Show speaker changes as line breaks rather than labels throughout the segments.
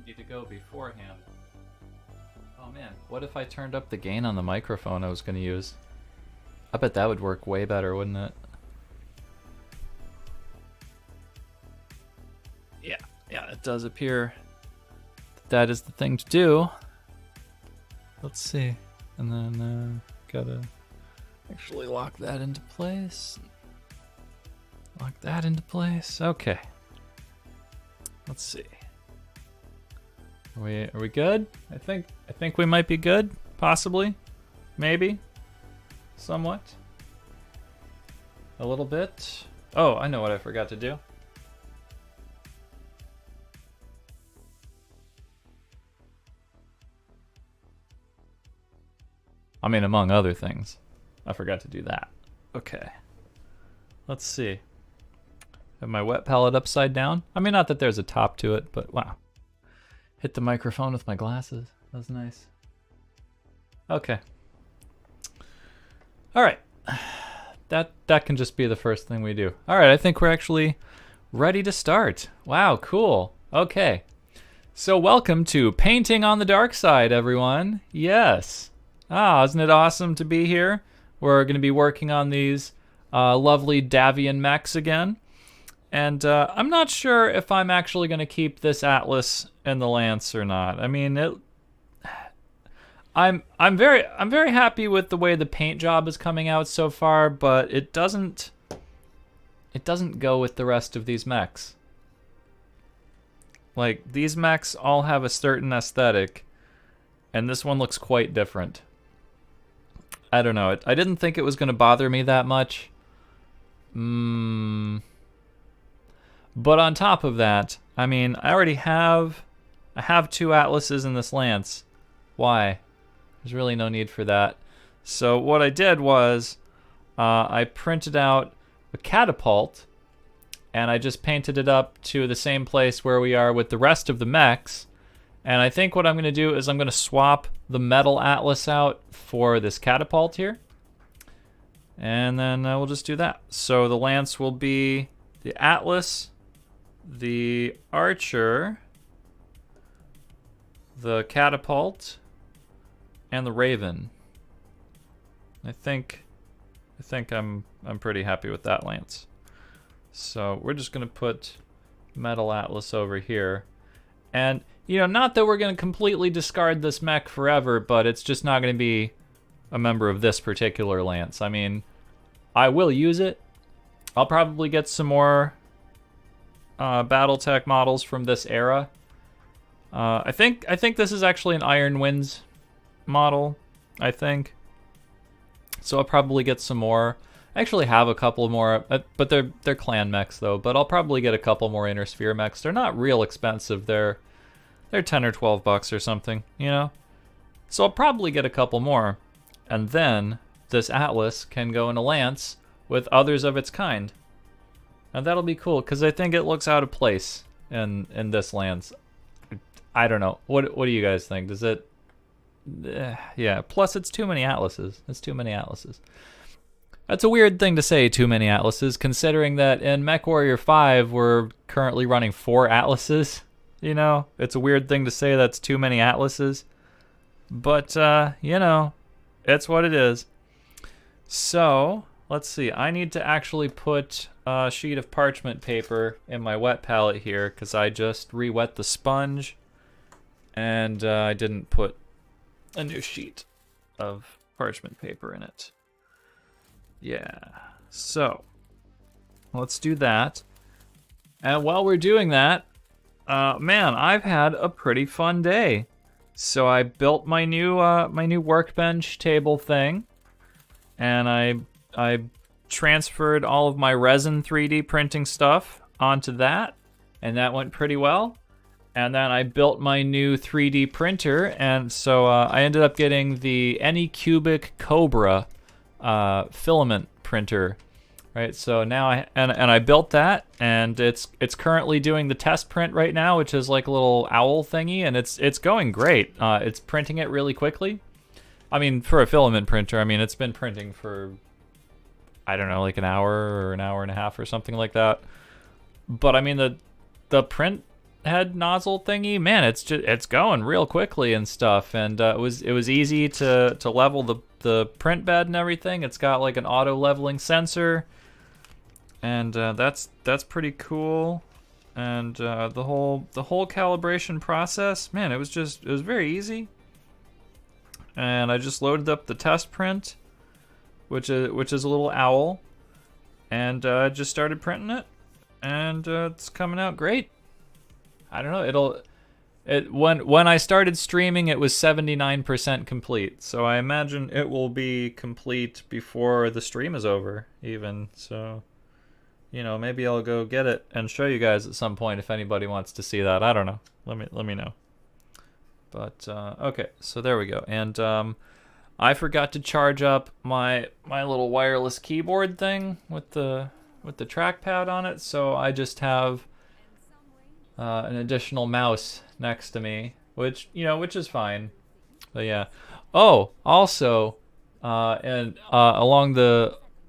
ready to go beforehand. Oh man, what if I turned up the gain on the microphone I was going to use? I bet that would work way better, wouldn't it? Yeah, it does appear that is the thing to do. Let's see. And then gotta actually lock that into place. Lock that into place. Okay. Let's see. Are we good? I think we might be good. Possibly. Maybe. Somewhat. A little bit. Oh, I know what I forgot to do. I mean, among other things. I forgot to do that. Okay. Let's see. Have my wet palette upside down? I mean, not that there's a top to it, but wow. Hit the microphone with my glasses. That was nice. Okay. All right. That can just be the first thing we do. All right, I think we're actually ready to start. Wow, cool. Okay. So welcome to Painting on the Dark Side, everyone. Yes. Isn't it awesome to be here? We're going to be working on these lovely Davion mechs again. And I'm not sure if I'm actually going to keep this Atlas and the Lance or not. I mean, I'm very happy with the way the paint job is coming out so far, but it doesn't go with the rest of these mechs. Like, these mechs all have a certain aesthetic, and this one looks quite different. I don't know. I didn't think it was going to bother me that much. But on top of that, I mean, I have two Atlases in this Lance. Why? There's really no need for that. So what I did was I printed out a catapult, and I just painted it up to the same place where we are with the rest of the mechs. And I think what I'm going to do is I'm going to swap the metal Atlas out for this catapult here. And then we'll just do that. So the Lance will be the Atlas, the Archer, the catapult, and the Raven. I think I'm pretty happy with that Lance. So we're just going to put metal Atlas over here. And you know, not that we're going to completely discard this mech forever, but it's just not going to be a member of this particular Lance. I mean, I will use it. I'll probably get some more BattleTech models from this era. I think this is actually an Iron Winds model, I think. So I'll probably get some more. I actually have a couple more, but they're clan mechs though. But I'll probably get a couple more Inner Sphere mechs. They're not real expensive. They're 10 or 12 bucks or something, you know? So I'll probably get a couple more. And then this Atlas can go in a Lance with others of its kind. And that'll be cool, because I think it looks out of place in this Lance. I don't know. What do you guys think? Does it... yeah, plus it's too many Atlases. It's too many Atlases. That's a weird thing to say, too many Atlases, considering that in MechWarrior 5 we're currently running 4 Atlases. You know, it's a weird thing to say that's too many Atlases. But, you know, it's what it is. So, let's see. I need to actually put a sheet of parchment paper in my wet palette here, because I just re-wet the sponge. And I didn't put a new sheet of parchment paper in it. Yeah. So, let's do that. And while we're doing that, man, I've had a pretty fun day. So I built my new workbench table thing, and I transferred all of my resin 3D printing stuff onto that, and that went pretty well. And then I built my new 3D printer, and so I ended up getting the Anycubic Cobra filament printer. Right, so now I built that, and it's currently doing the test print right now, which is like a little owl thingy, and it's going great. It's printing it really quickly. I mean, for a filament printer, I mean, it's been printing for, I don't know, like an hour or an hour and a half or something like that. But I mean, the print head nozzle thingy, man, it's going real quickly and stuff. And it was easy to level the print bed and everything. It's got like an auto leveling sensor, and that's pretty cool. And the whole calibration process, man, it was very easy. And I just loaded up the test print, which is a little owl, and just started printing it, and it's coming out great. I don't know, when I started streaming, it was 79% complete, so I imagine it will be complete before the stream is over, even. So, you know, maybe I'll go get it and show you guys at some point if anybody wants to see that. I don't know. Let me know. But okay, so there we go. And I forgot to charge up my little wireless keyboard thing with the trackpad on it, so I just have an additional mouse next to me, which is fine. But yeah. Oh, also, in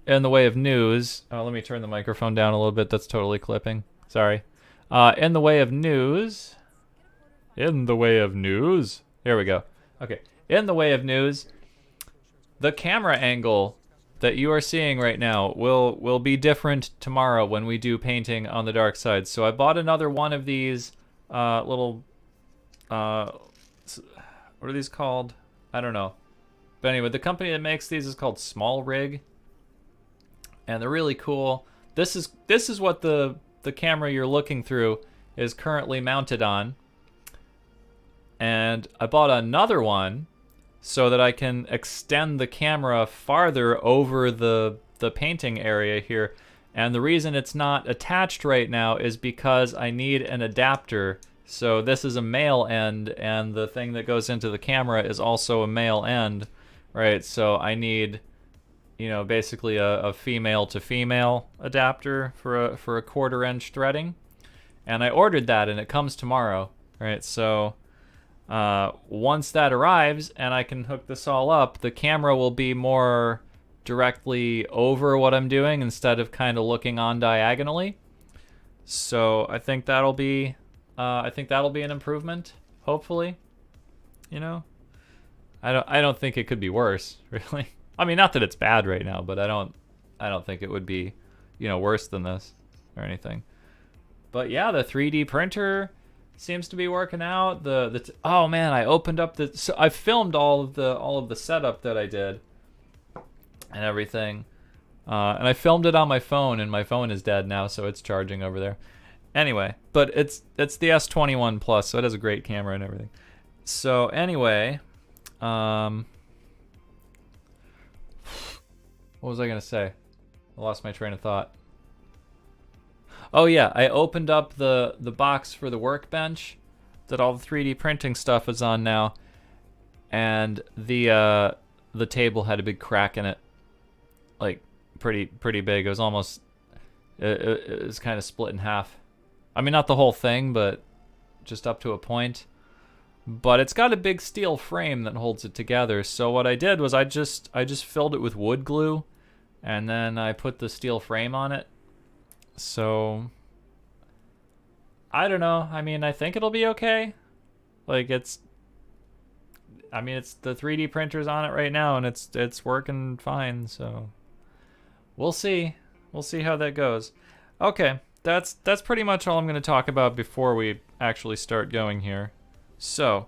the way of news. Oh, let me turn the microphone down a little bit. That's totally clipping. Sorry. In the way of news. In the way of news. Here we go. Okay. In the way of news, the camera angle that you are seeing right now will be different tomorrow when we do painting on the dark side. So I bought another one of these little what are these called? I don't know. But anyway, the company that makes these is called Small Rig, and they're really cool. This is what the camera you're looking through is currently mounted on. And I bought another one so that I can extend the camera farther over the painting area here. And the reason it's not attached right now is because I need an adapter. So this is a male end, and the thing that goes into the camera is also a male end, right? So I need, basically a female to female adapter for a 1/4 inch threading. And I ordered that, and it comes tomorrow, right? So once that arrives and I can hook this all up, the camera will be more directly over what I'm doing instead of kind of looking on diagonally. So I think that'll be an improvement, hopefully. I don't think it could be worse, really. I mean, not that it's bad right now, but I don't think it would be, worse than this or anything. But yeah, the 3D printer seems to be working out. Oh man, I opened up so I filmed all of the setup that I did and everything, and I filmed it on my phone, and my phone is dead now, so it's charging over there. Anyway, but it's the S21 Plus, so it has a great camera and everything. So anyway, what was I gonna say? I lost my train of thought. Oh yeah, I opened up the box for the workbench that all the 3D printing stuff is on now, and the table had a big crack in it, like pretty big. It was almost it was kind of split in half. I mean, not the whole thing, but just up to a point. But it's got a big steel frame that holds it together. So what I did was I just filled it with wood glue, and then I put the steel frame on it. So I don't know. I mean, I think it'll be okay. Like it's the 3D printer's on it right now, and it's working fine. So we'll see. We'll see how that goes. Okay, that's pretty much all I'm going to talk about before we actually start going here. So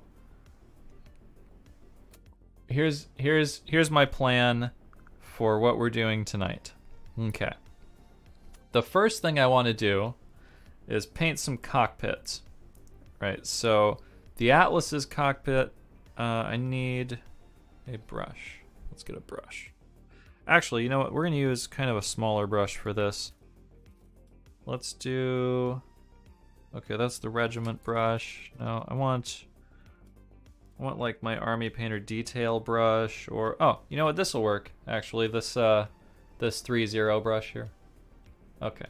here's my plan for what we're doing tonight. Okay. The first thing I want to do is paint some cockpits. Right, so the Atlas's cockpit, I need a brush. Let's get a brush. Actually, you know what? We're going to use kind of a smaller brush for this. Let's do... Okay, that's the regiment brush. No, I want like my army painter detail brush, or... Oh, you know what? This will work, actually. This 3-0 brush here. Okay.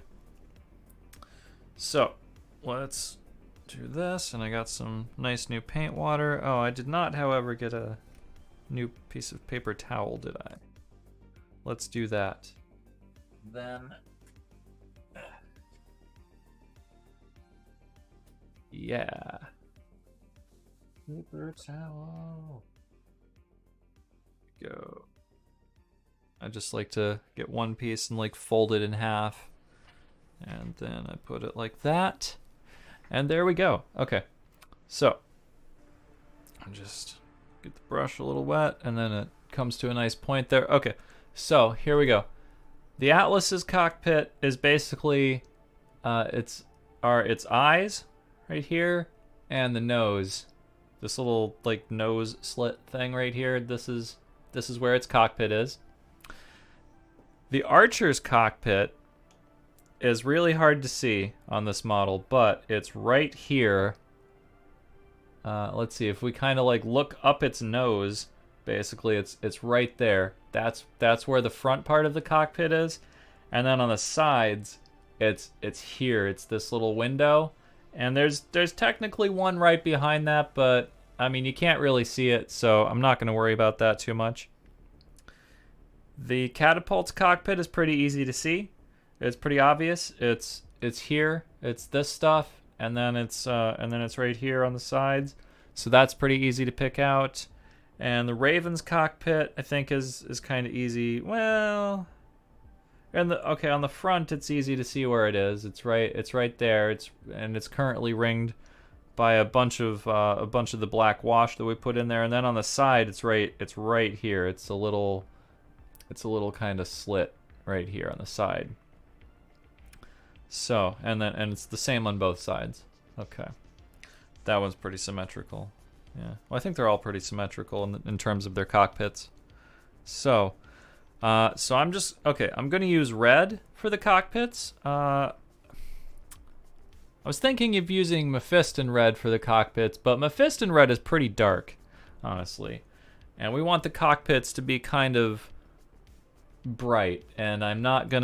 So, let's do this, and I got some nice new paint water. Oh, I did not, however, get a new piece of paper towel, did I? Let's do that. Then... Yeah. Paper towel. Go. I just like to get one piece and like fold it in half. And then I put it like that. And there we go. Okay. So I'll just get the brush a little wet and then it comes to a nice point there. Okay. So here we go. The Atlas's cockpit is basically its eyes right here and the nose. This little like nose slit thing right here. This is where its cockpit is. The Archer's cockpit is really hard to see on this model, but it's right here. Let's see if we kind of like look up its nose. Basically, it's right there. That's where the front part of the cockpit is, and then on the sides, it's here. It's this little window, and there's technically one right behind that, but I mean you can't really see it, so I'm not going to worry about that too much. The catapult's cockpit is pretty easy to see. It's pretty obvious. It's here. It's this stuff, and then it's right here on the sides. So that's pretty easy to pick out. And the Raven's cockpit, I think, is kind of easy. Well, and on the front, it's easy to see where it is. It's right there. It's currently ringed by a bunch of the black wash that we put in there. And then on the side, it's right here. It's a little kind of slit right here on the side. So, and it's the same on both sides. Okay. That one's pretty symmetrical. Yeah. Well, I think they're all pretty symmetrical in terms of their cockpits. So, I'm going to use red for the cockpits. I was thinking of using Mephiston red for the cockpits, but Mephiston red is pretty dark, honestly. And we want the cockpits to be kind of bright, and I'm not going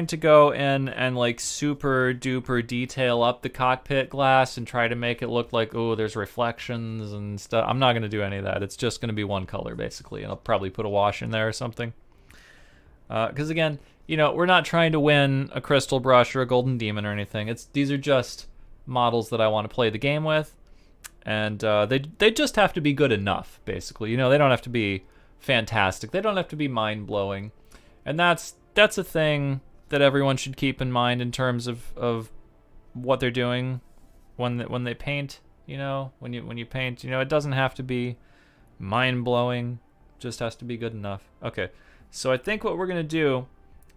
to go in and like super duper detail up the cockpit glass and try to make it look like, oh, there's reflections and stuff. I'm not going to do any of that. It's just going to be one color basically, and I'll probably put a wash in there or something. Because again, we're not trying to win a crystal brush or a golden demon or anything. These are just models that I want to play the game with, and they just have to be good enough basically. They don't have to be fantastic. They don't have to be mind-blowing. And that's a thing that everyone should keep in mind in terms of what they're doing when they paint, when you paint, it doesn't have to be mind-blowing, just has to be good enough. Okay. So I think what we're going to do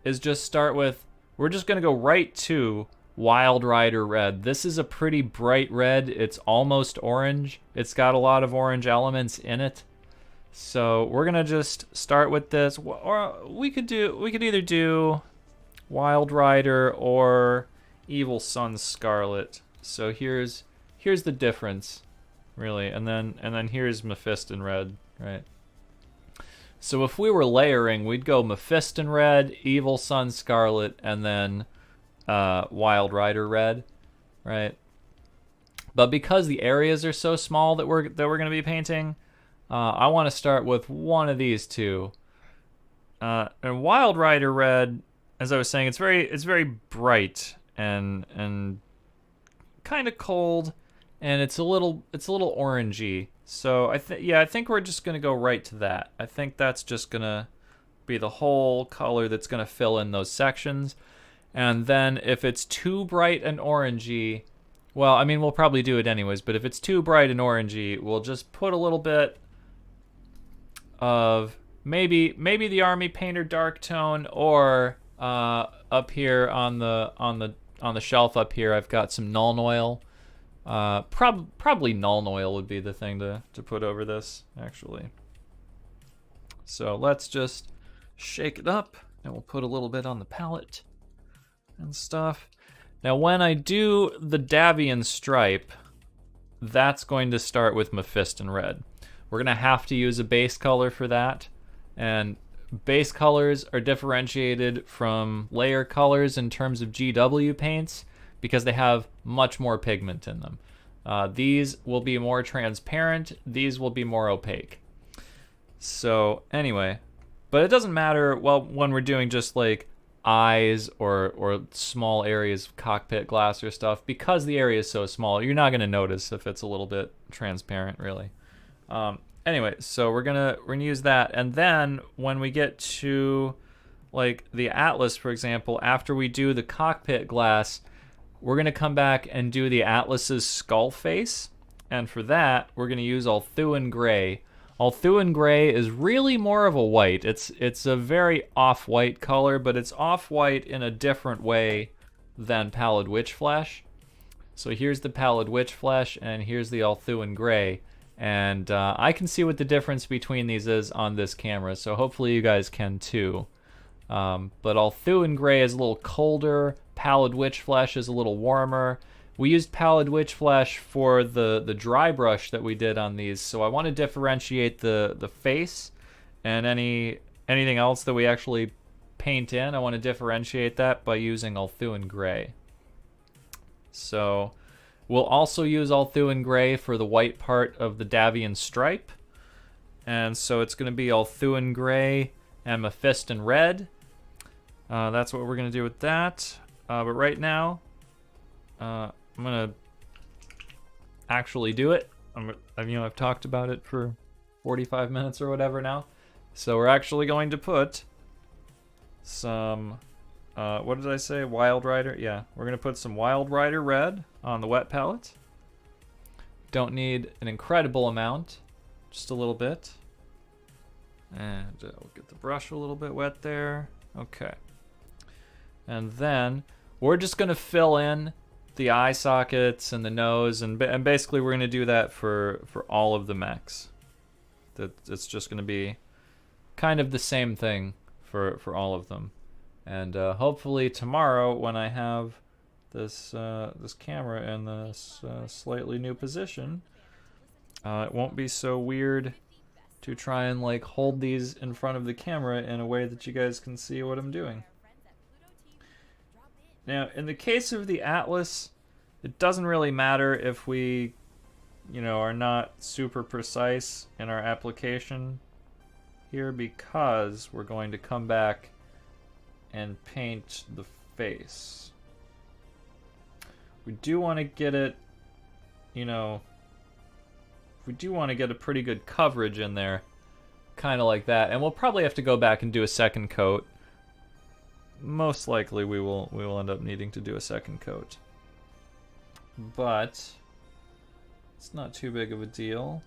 is just start with, we're just going to go right to Wild Rider red. This is a pretty bright red. It's almost orange. It's got a lot of orange elements in it. So we're gonna just start with this, or we could either do Wild Rider or Evil Sun Scarlet. So here's the difference, really, and then here's Mephiston red, right? So if we were layering, we'd go Mephiston red, Evil Sun Scarlet, and then Wild Rider red, right? But because the areas are so small that we're gonna be painting, I want to start with one of these two. And Wild Rider red, as I was saying, it's very bright and kind of cold, and it's a little orangey. So I think we're just gonna go right to that. I think that's just gonna be the whole color that's gonna fill in those sections. And then if it's too bright and orangey, well, I mean, we'll probably do it anyways. But if it's too bright and orangey, we'll just put a little bit of maybe the Army Painter dark tone, or up here on the shelf up here, I've got some Nuln Oil. Probably Nuln Oil would be the thing to put over this, actually. So let's just shake it up, and we'll put a little bit on the palette and stuff. Now, when I do the Davion stripe, that's going to start with Mephiston red. We're going to have to use a base color for that, and base colors are differentiated from layer colors in terms of GW paints because they have much more pigment in them. These will be more transparent, these will be more opaque. So anyway, but it doesn't matter, well, when we're doing just like eyes or small areas of cockpit glass or stuff, because the area is so small, you're not gonna notice if it's a little bit transparent, really. Anyway, so we're gonna use that, and then when we get to like the Atlas, for example, after we do the cockpit glass, we're gonna come back and do the Atlas's skull face, and for that we're gonna use Althuan Gray. Althuan Gray is really more of a white. It's a very off-white color, but it's off-white in a different way than Pallid Witch Flesh. So here's the Pallid Witch Flesh, and here's the Althuan Gray. And I can see what the difference between these is on this camera, so hopefully you guys can too. But Althuan Gray is a little colder, Pallid Witch Flesh is a little warmer. We used Pallid Witch Flesh for the dry brush that we did on these, so I want to differentiate the face and anything else that we actually paint in. I want to differentiate that by using Althuan Gray. So we'll also use Althuan Gray for the white part of the Davion stripe. And so it's going to be Althuan Gray, Amethyst, Red. That's what we're going to do with that. But right now, I'm going to actually do it. I've talked about it for 45 minutes or whatever now. So we're actually going to put some, what did I say? Wild Rider? Yeah, we're going to put some Wild Rider Red on the wet palette. Don't need an incredible amount, just a little bit. And we'll get the brush a little bit wet there. Okay. And then we're just going to fill in the eye sockets and the nose, and basically we're going to do that for all of the mechs. It's just going to be kind of the same thing for all of them. And hopefully tomorrow, when I have this this camera in this slightly new position, it won't be so weird to try and like hold these in front of the camera in a way that you guys can see what I'm doing. Now, in the case of the Atlas, it doesn't really matter if we, are not super precise in our application here, because we're going to come back and paint the face. We do want to get it, we do want to get a pretty good coverage in there, kind of like that. And we'll probably have to go back and do a second coat. Most likely we will end up needing to do a second coat, but it's not too big of a deal.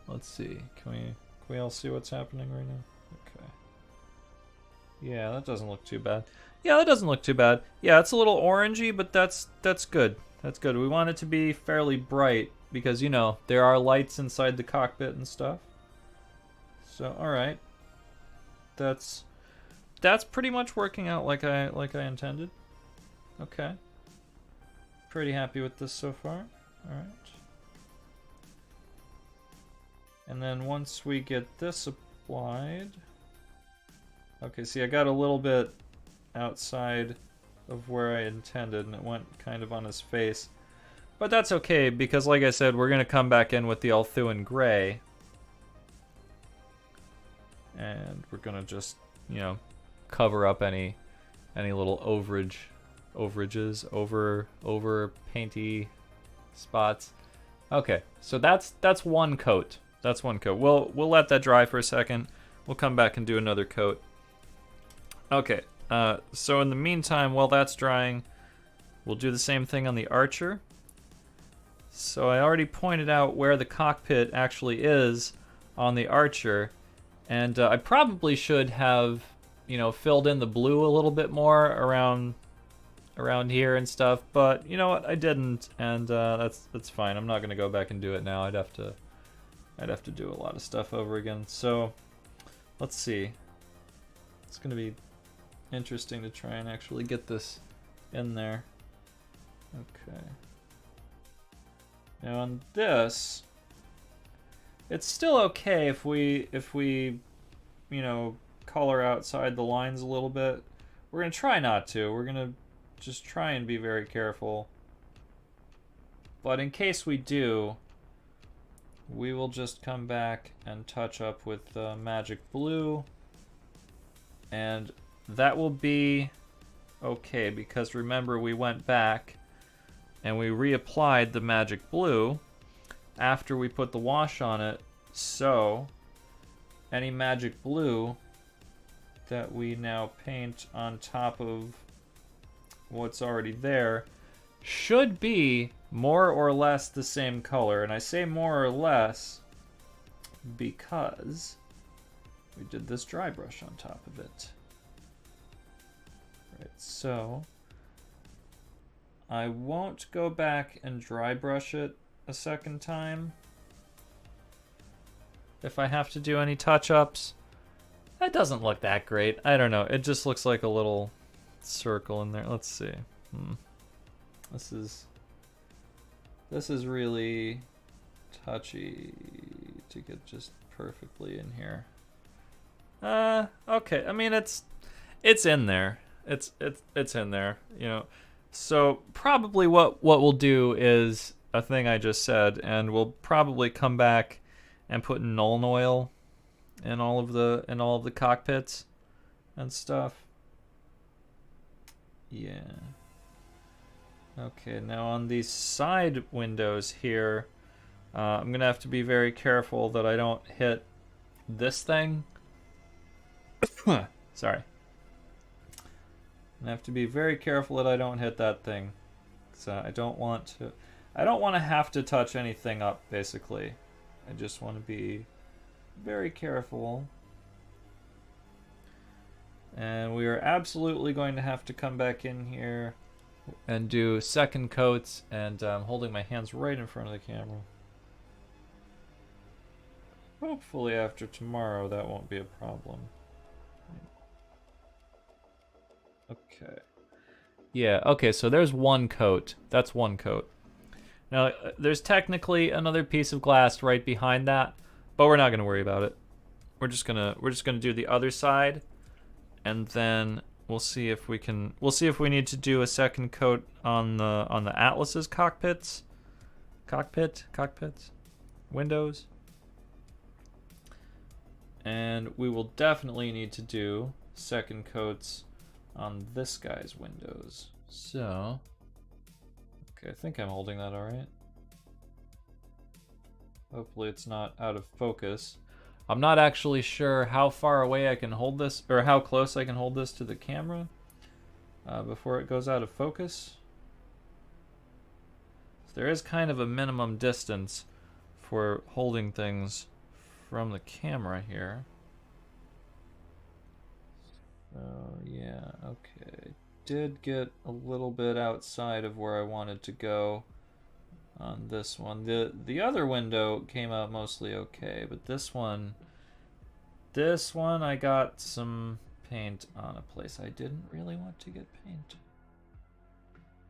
Let's see, can we all see what's happening right now? Okay, yeah, that doesn't look too bad. Yeah, that doesn't look too bad. Yeah, it's a little orangey, but that's good. That's good. We want it to be fairly bright because there are lights inside the cockpit and stuff. So all right, that's pretty much working out like I intended. Okay. Pretty happy with this so far. Alright. And then once we get this applied... Okay, see, I got a little bit outside of where I intended, and it went kind of on his face. But that's okay, because like I said, we're going to come back in with the Althuan Gray. And we're going to just, cover up any little overages, over painty spots. Okay, so that's one coat. That's one coat. We'll let that dry for a second. We'll come back and do another coat. Okay, so in the meantime, while that's drying, we'll do the same thing on the Archer. So I already pointed out where the cockpit actually is on the Archer, and I probably should have filled in the blue a little bit more around here and stuff, but you know what, I didn't, and that's fine. I'm not gonna go back and do it now. I'd have to do a lot of stuff over again. So let's see. It's gonna be interesting to try and actually get this in there. Okay. Now on this, it's still okay if we color outside the lines a little bit. We're gonna try not to. We're gonna just try and be very careful. But in case we do, we will just come back and touch up with magic blue, and that will be okay, because remember we went back and we reapplied the magic blue after we put the wash on it, so any magic blue that we now paint on top of what's already there should be more or less the same color. And I say more or less because we did this dry brush on top of it. Right, so I won't go back and dry brush it a second time. If I have to do any touch-ups, that doesn't look that great. I don't know. It just looks like a little circle in there. Let's see. This is really touchy to get just perfectly in here. Okay. I mean, it's in there. It's in there, you know. So probably what we'll do is a thing I just said, and we'll probably come back and put Nuln Oil in all of the cockpits and stuff. Yeah. Okay, now on these side windows here, I'm gonna have to be very careful that I don't hit this thing. Sorry. I have to be very careful that I don't hit that thing. So I don't want to have to touch anything up, basically. I just want to be very careful. And we are absolutely going to have to come back in here and do second coats, and I'm holding my hands right in front of the camera. Hopefully after tomorrow that won't be a problem. Okay. Yeah, okay, so there's one coat. That's one coat. Now, there's technically another piece of glass right behind that, but we're not going to worry about it. We're just gonna do the other side, and then we'll see if we need to do a second coat on the Atlas's cockpits, windows, and we will definitely need to do second coats on this guy's windows. So, okay, I think I'm holding that all right. Hopefully it's not out of focus. I'm not actually sure how far away I can hold this, or how close I can hold this to the camera before it goes out of focus. So there is kind of a minimum distance for holding things from the camera here. So yeah, okay. Did get a little bit outside of where I wanted to go on this one. The other window came out mostly okay, but this one I got some paint on a place I didn't really want to get paint.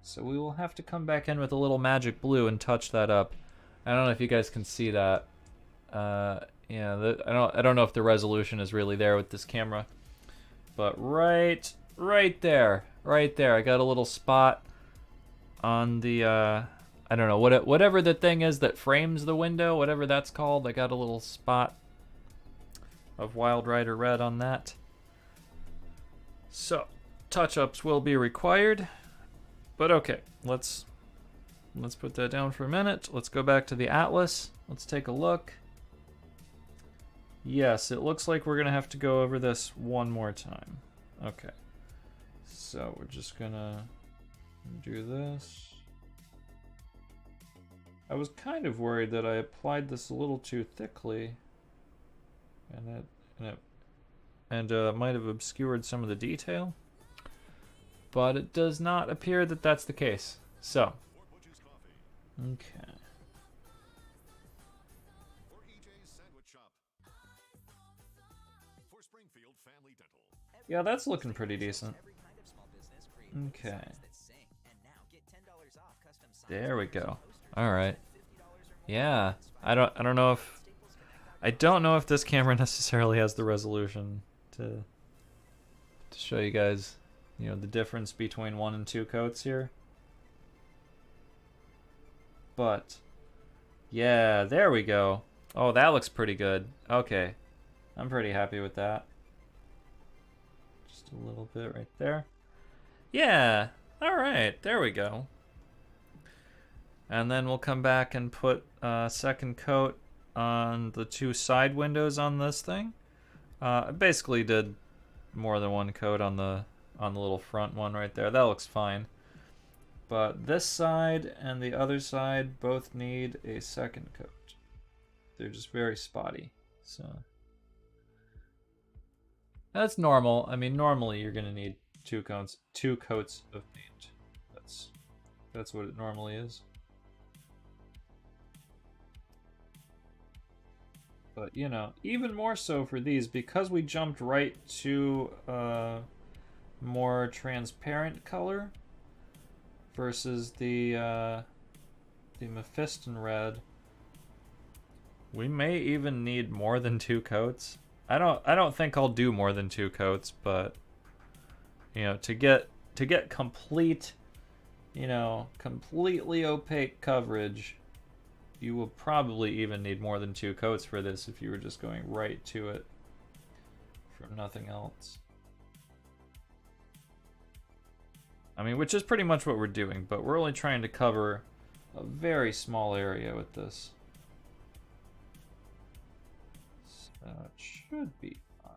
So we will have to come back in with a little magic blue and touch that up. I don't know if you guys can see that. Yeah, I don't know if the resolution is really there with this camera. But right there, I got a little spot on the, I don't know, whatever the thing is that frames the window, whatever that's called, I got a little spot of Wild Rider Red on that. So, touch-ups will be required, but okay, let's put that down for a minute. Let's go back to the Atlas. Let's take a look. Yes, it looks like we're gonna have to go over this one more time. Okay. So we're just gonna do this. I was kind of worried that I applied this a little too thickly, and it might have obscured some of the detail, but it does not appear that that's the case. So, okay. Yeah, that's looking pretty decent. Okay. There we go. All right. Yeah. I don't know if this camera necessarily has the resolution to show you guys, you know, the difference between 1 and 2 coats here. But yeah, there we go. Oh, that looks pretty good. Okay. I'm pretty happy with that. A little bit right there. Yeah. All right. There we go. And then we'll come back and put a second coat on the two side windows on this thing. I basically did more than one coat on the little front one right there. That looks fine. But this side and the other side both need a second coat. They're just very spotty. So that's normal. I mean, normally you're gonna need two coats of paint. That's what it normally is. But you know, even more so for these, because we jumped right to a more transparent color versus the Mephiston red. We may even need more than two coats. I don't think I'll do more than two coats, but you know, to get complete, you know, completely opaque coverage, you will probably even need more than two coats for this if you were just going right to it from nothing else. I mean, which is pretty much what we're doing, but we're only trying to cover a very small area with this. So it should be fine.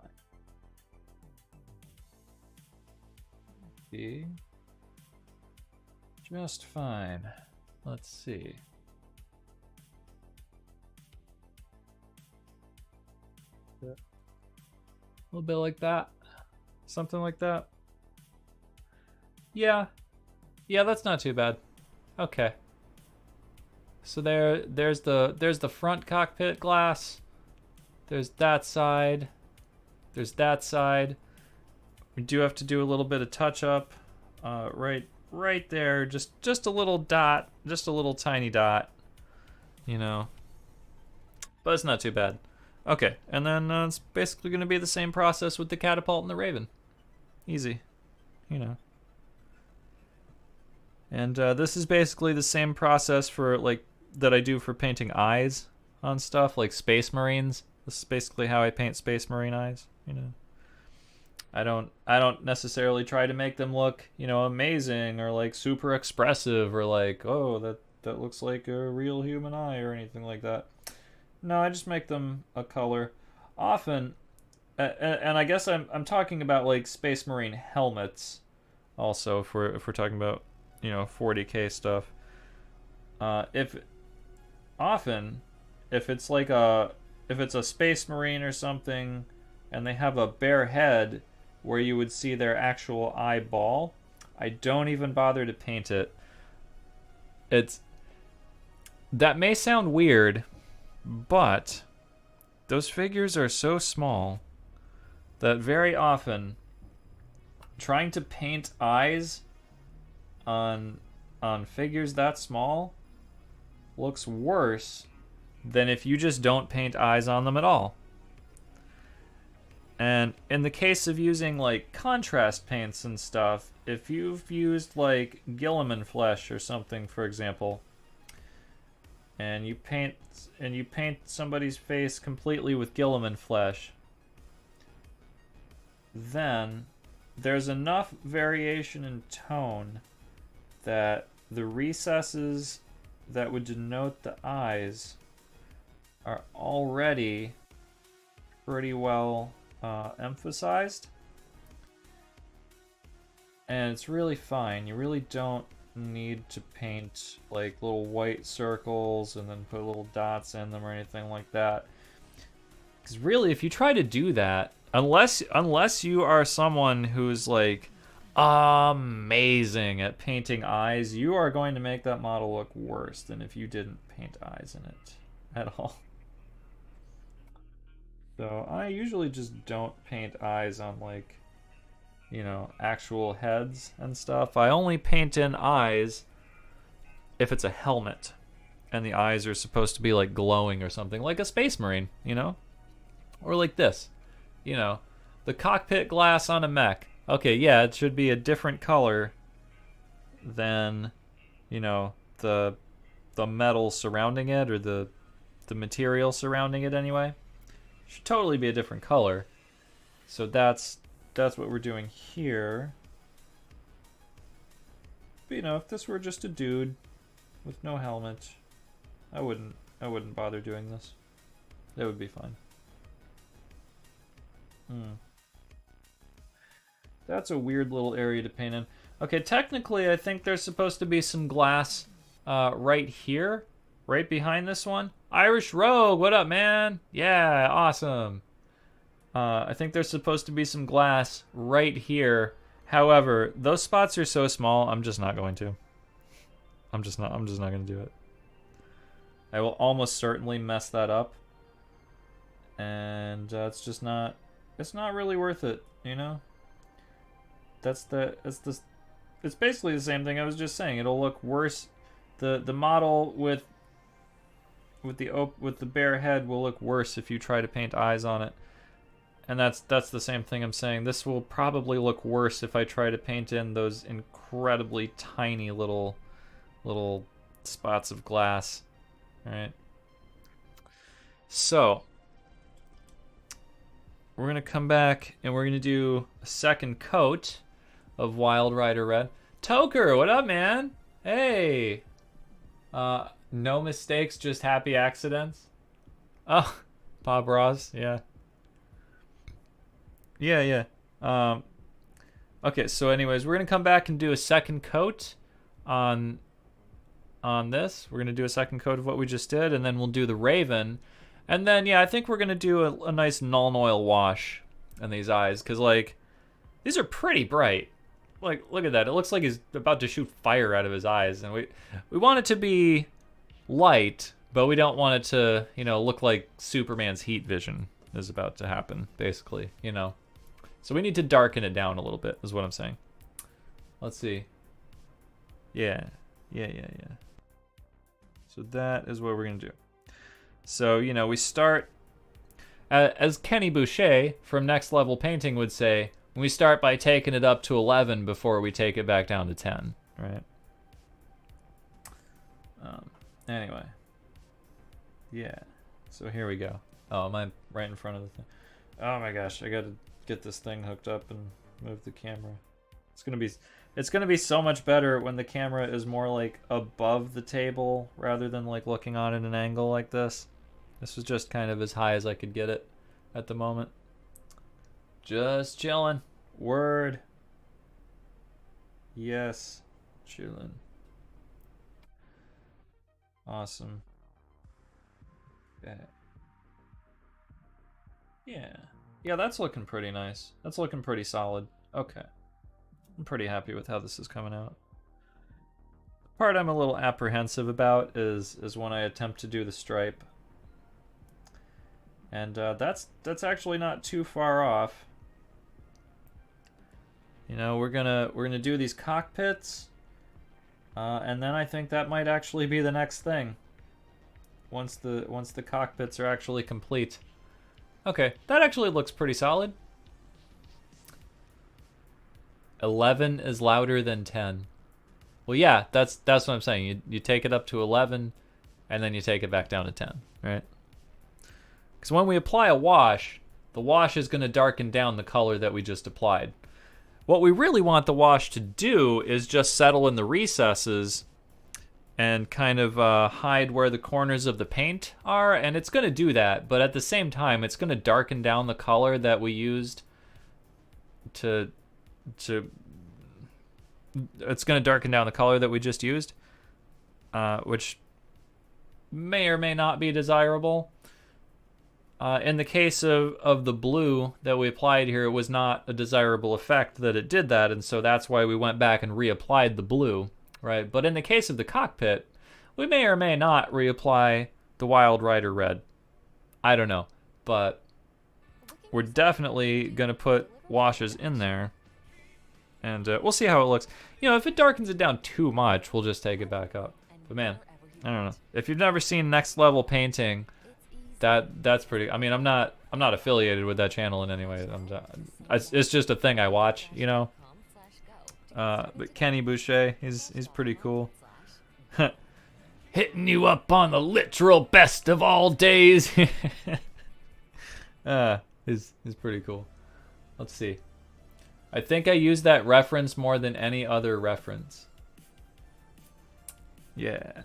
Be just fine. Let's see. A little bit like that. Something like that. Yeah. Yeah, that's not too bad. Okay. So there's the front cockpit glass. There's that side. There's that side. We do have to do a little bit of touch up. Right there. Just a little dot. Just a little tiny dot. You know. But it's not too bad. Okay, and then it's basically going to be the same process with the catapult and the raven. Easy. You know. And this is basically the same process for like that I do for painting eyes on stuff like Space Marines. This is basically how I paint Space Marine eyes, you know. I don't necessarily try to make them look, you know, amazing or like super expressive or like, oh, that looks like a real human eye or anything like that. No, I just make them a color. Often, and I guess I'm talking about like Space Marine helmets also if we're talking about, you know, 40K stuff. If it's like if it's a Space Marine or something and they have a bare head where you would see their actual eyeball, I don't even bother to paint it. That may sound weird, but those figures are so small that very often trying to paint eyes on figures that small looks worse than if you just don't paint eyes on them at all. And in the case of using like contrast paints and stuff, if you've used like Gilliman flesh or something, for example, and you paint somebody's face completely with Gilliman flesh, then there's enough variation in tone that the recesses that would denote the eyes are already pretty well emphasized. And it's really fine. You really don't need to paint like little white circles and then put little dots in them or anything like that. Because really, if you try to do that, unless you are someone who's like amazing at painting eyes, you are going to make that model look worse than if you didn't paint eyes in it at all. So I usually just don't paint eyes on like, you know, actual heads and stuff. I only paint in eyes if it's a helmet and the eyes are supposed to be like glowing or something, like a Space Marine, you know? Or like this, you know, the cockpit glass on a mech. Okay, yeah, it should be a different color than, you know, the metal surrounding it or the material surrounding it anyway. It should totally be a different color. So that's what we're doing here. you know, if this were just a dude with no helmet, I wouldn't bother doing this. That would be fine. That's a weird little area to paint in. Okay, technically I think there's supposed to be some glass right here, right behind this one. Irish Rogue, what up, man? Yeah, awesome. I think there's supposed to be some glass right here. However, those spots are so small, I'm just not going to. I'm just not going to do it. I will almost certainly mess that up. And it's not really worth it, you know? It's basically the same thing I was just saying. It'll look worse. The model with the bare head will look worse if you try to paint eyes on it. And that's the same thing I'm saying. This will probably look worse if I try to paint in those incredibly tiny little spots of glass. All right. So we're gonna come back and we're gonna do a second coat of Wild Rider Red. Toker, what up, man? Hey. No mistakes, just happy accidents. Oh, Bob Ross, yeah. Yeah. Okay, so anyways, we're gonna come back and do a second coat on this. We're gonna do a second coat of what we just did, and then we'll do the Raven. And then, yeah, I think we're gonna do a nice Nuln Oil wash in these eyes, because, like, these are pretty bright. Like, look at that. It looks like he's about to shoot fire out of his eyes. And we want it to be light, but we don't want it to, you know, look like Superman's heat vision is about to happen, basically, you know. So we need to darken it down a little bit, is what I'm saying. Let's see. Yeah. So that is what we're going to do. So, you know, we start, as Kenny Boucher from Next Level Painting would say, we start by taking it up to 11 before we take it back down to 10, right? Anyway. Yeah. So here we go. Oh, am I right in front of the thing? Oh my gosh, I gotta get this thing hooked up and move the camera. It's gonna be so much better when the camera is more like above the table rather than like looking on at an angle like this. This was just kind of as high as I could get it at the moment. Just chilling. Word. Yes. Chilling. Awesome. Yeah, that's looking pretty nice. That's looking pretty solid. Okay. I'm pretty happy with how this is coming out. The part I'm a little apprehensive about is when I attempt to do the stripe. And that's actually not too far off. You know, we're gonna do these cockpits, and then I think that might actually be the next thing. Once the cockpits are actually complete. Okay, that actually looks pretty solid. 11 is louder than 10. Well, yeah, that's what I'm saying. You take it up to 11, and then you take it back down to 10, right? Because when we apply a wash, the wash is going to darken down the color that we just applied. What we really want the wash to do is just settle in the recesses and kind of hide where the corners of the paint are, and it's going to do that, but at the same time, it's going to darken down the color that we used it's going to darken down the color that we just used, which may or may not be desirable. In the case of the blue that we applied here, it was not a desirable effect that it did that, and so that's why we went back and reapplied the blue, right? But in the case of the cockpit, we may or may not reapply the Wild Rider Red. I don't know, but we're definitely going to put washes in there, and we'll see how it looks. You know, if it darkens it down too much, we'll just take it back up. But man, I don't know. If you've never seen Next Level Painting, that's pretty. I mean, I'm not affiliated with that channel in any way. It's just a thing I watch, you know. But Kenny Boucher, he's pretty cool. Hitting you up on the literal best of all days. He's pretty cool. Let's see. I think I used that reference more than any other reference. Yeah.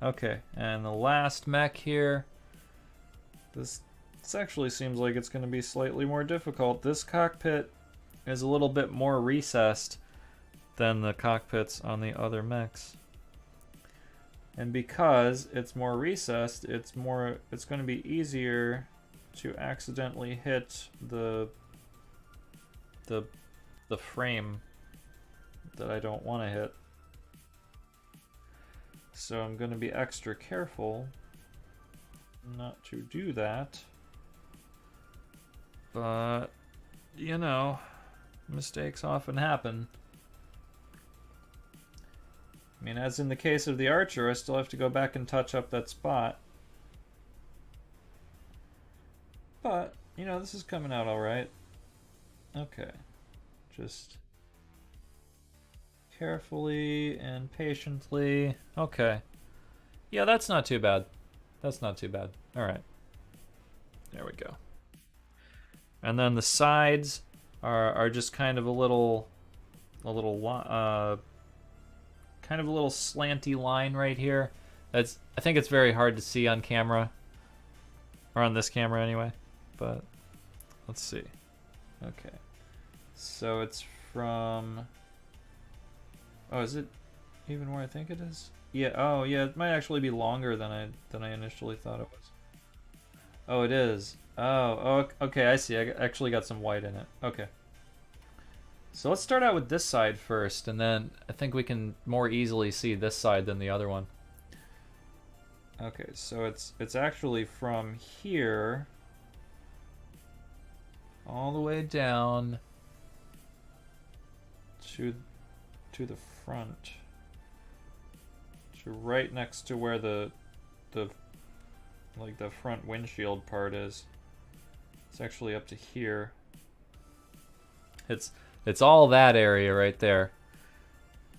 Okay, and the last mech here. This actually seems like it's going to be slightly more difficult. This cockpit is a little bit more recessed than the cockpits on the other mechs. And because it's more recessed, it's going to be easier to accidentally hit the frame that I don't want to hit. So I'm going to be extra careful not to do that. But, you know, mistakes often happen. I mean, as in the case of the archer, I still have to go back and touch up that spot. But, you know, this is coming out alright. Okay. Just carefully and patiently. Okay. Yeah, that's not too bad. That's not too bad. Alright. There we go. And then the sides are just kind of a little kind of a little slanty line right here. I think it's very hard to see on camera, or on this camera anyway, but let's see. Okay, so it's from, oh, is it even where I think it is? Yeah, oh yeah, it might actually be longer than I initially thought it was. Oh, it is. Oh, okay, I see. I actually got some white in it. Okay. So let's start out with this side first, and then I think we can more easily see this side than the other one. Okay, so it's actually from here all the way down to the front, to right next to where the front windshield part is. It's actually up to here. It's all that area right there.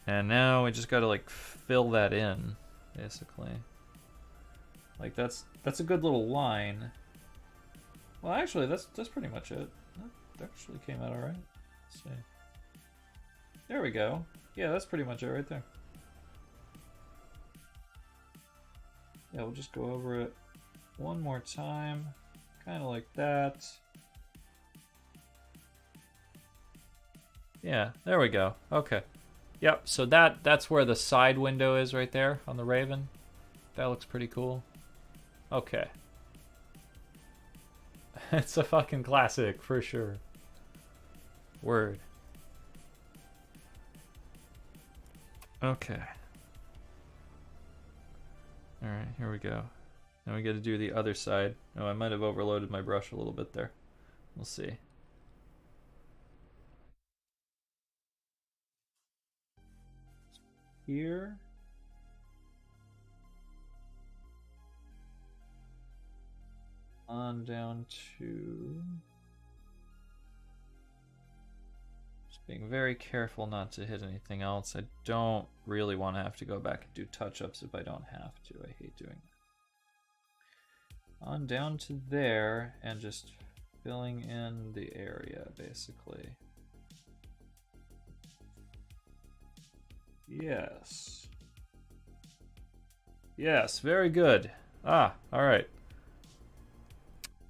And now we just gotta like fill that in, basically. Like that's a good little line. Well, actually, that's pretty much it. That actually came out alright. Let's see. There we go. Yeah, that's pretty much it right there. Yeah, we'll just go over it one more time. Kind of like that. Yeah, there we go. Okay. Yep, so that's where the side window is right there on the Raven. That looks pretty cool. Okay. It's a fucking classic, for sure. Word. Okay. Alright, here we go. Now we gotta do the other side. Oh, I might have overloaded my brush a little bit there. We'll see. Here. On down to... Just being very careful not to hit anything else. I don't really want to have to go back and do touch-ups if I don't have to. I hate doing that. On down to there, and just filling in the area, basically. Yes. Yes, very good. Ah, alright.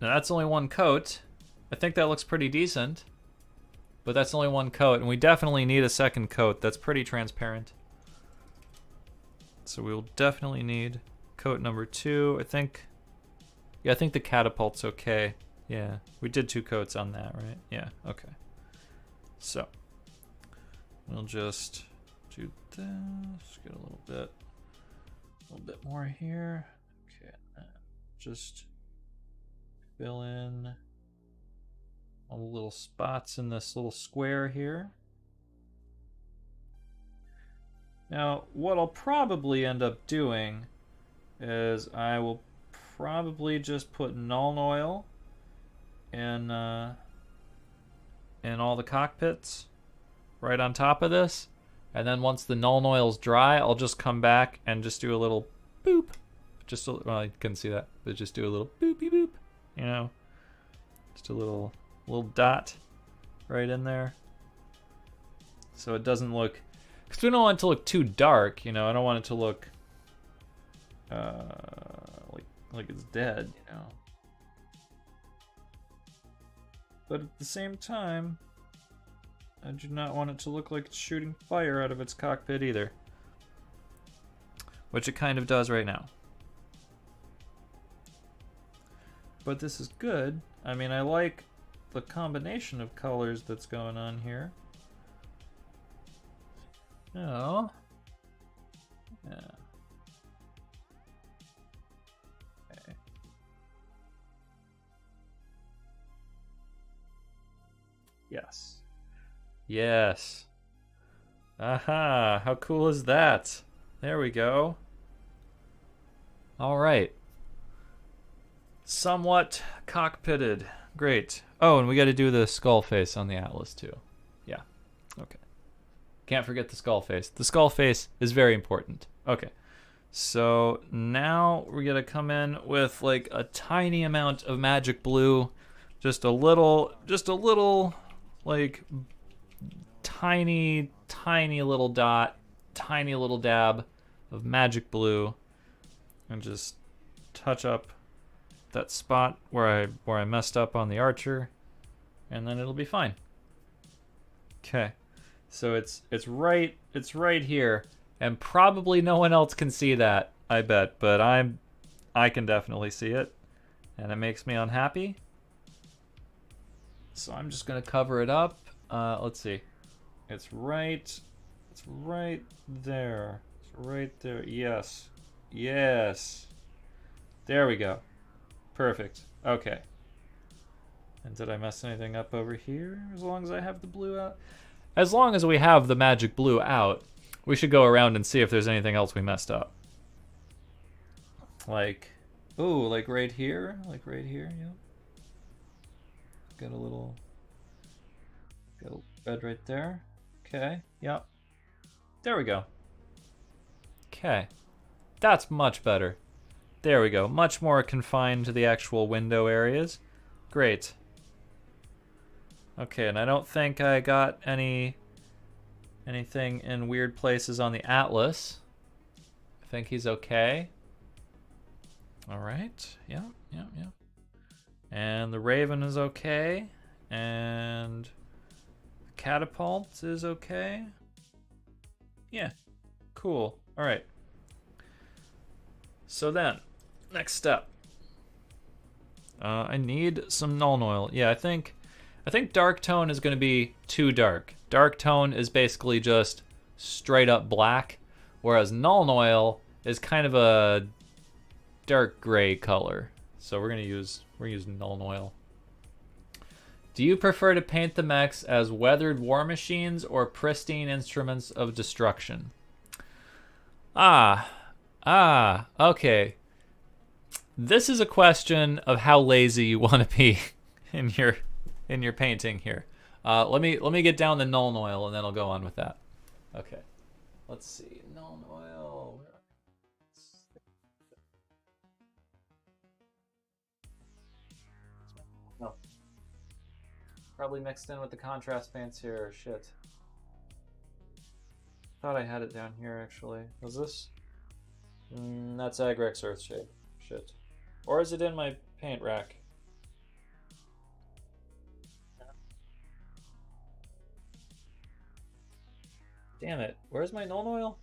Now that's only one coat. I think that looks pretty decent. But that's only one coat, and we definitely need a second coat. That's pretty transparent. So we will definitely need coat number 2, I think. Yeah, I think the catapult's okay. Yeah, we did 2 coats on that, right? Yeah, okay. So, we'll just do this. Get a little bit more here. Okay, just fill in all the little spots in this little square here. Now, what I'll probably end up doing is I will probably just put Nuln Oil in all the cockpits right on top of this, and then once the Nuln Oil's dry, I'll just come back and just do a little boop. Just a, well, I couldn't see that, but just do a little boopy boop. You know, just a little dot right in there, so it doesn't look Because we don't want it to look too dark, you know. I don't want it to look like it's dead, you know. But at the same time, I do not want it to look like it's shooting fire out of its cockpit either. Which it kind of does right now. But this is good. I mean, I like the combination of colors that's going on here. Oh. Yeah. Okay. Yes. Yes. Aha, how cool is that? There we go. All right. Somewhat cockpitted. Great. Oh, and we got to do the skull face on the Atlas too. Yeah. Okay. Can't forget the skull face. The skull face is very important. Okay. So now we're going to come in with like a tiny amount of magic blue. Just a little like tiny little dot, tiny little dab of magic blue, and just touch up that spot where I messed up on the archer, and then it'll be fine. Okay, so it's right here, and probably no one else can see that, I bet, but I can definitely see it, and it makes me unhappy. So I'm just gonna cover it up. Let's see. It's right there. It's right there. Yes. Yes. There we go. Perfect. Okay. And did I mess anything up over here? As long as I have the blue out? As long as we have the magic blue out, we should go around and see if there's anything else we messed up. Like, ooh, like right here? Like right here, yeah. Got a little red right there. Okay, yep. There we go. Okay. That's much better. There we go. Much more confined to the actual window areas. Great. Okay, and I don't think I got anything in weird places on the Atlas. I think he's okay. All right. Yeah. And the Raven is okay. And the Catapult is okay. Yeah. Cool. All right. So then, next step. I need some Nuln Oil. Yeah, I think dark tone is going to be too dark. Dark tone is basically just straight up black, whereas Nuln Oil is kind of a dark gray color. So we're using Nuln Oil. Do you prefer to paint the mechs as weathered war machines or pristine instruments of destruction? Okay. This is a question of how lazy you want to be in your painting here. Let me get down the Nuln Oil and then I'll go on with that. Okay. Let's see. Nuln Oil. No. Probably mixed in with the contrast paints here. Shit. Thought I had it down here actually. Was this? That's Agrex Earthshade. Shit. Or is it in my paint rack? Damn it. Where's my Nuln Oil?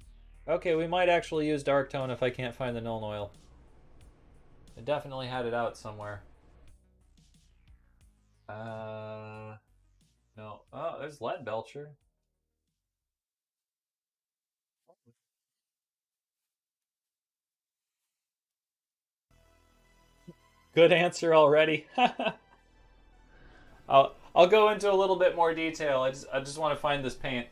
Okay, we might actually use dark tone if I can't find the Nuln Oil. I definitely had it out somewhere. No. Oh, there's Lead Belcher. Good answer already. I'll go into a little bit more detail. I just want to find this paint.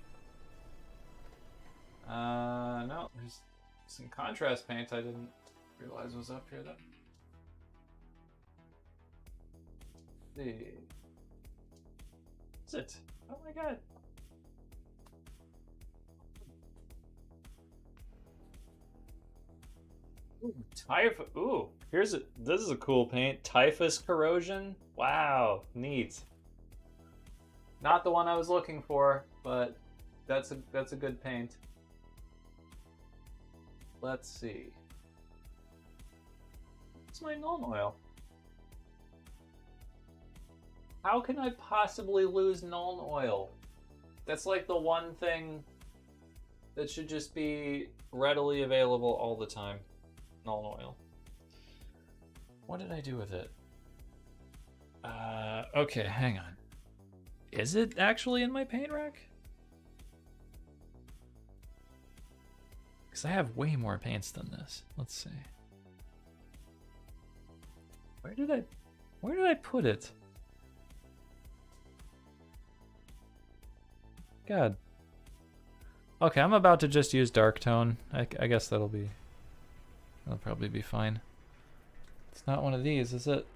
No, there's some contrast paint I didn't realize was up here though. Let's see. What's it? Oh my god. Ooh, ooh, this is a cool paint. Typhus Corrosion. Wow, neat. Not the one I was looking for, but That's a good paint. Let's see. What's my Nuln Oil? How can I possibly lose Nuln Oil? That's like the one thing that should just be readily available all the time. Nuln Oil. What did I do with it? Okay, hang on. Is it actually in my paint rack? Because I have way more paints than this. Let's see. Where did I put it? God. Okay, I'm about to just use dark tone. I guess that'll probably be fine. It's not one of these, is it?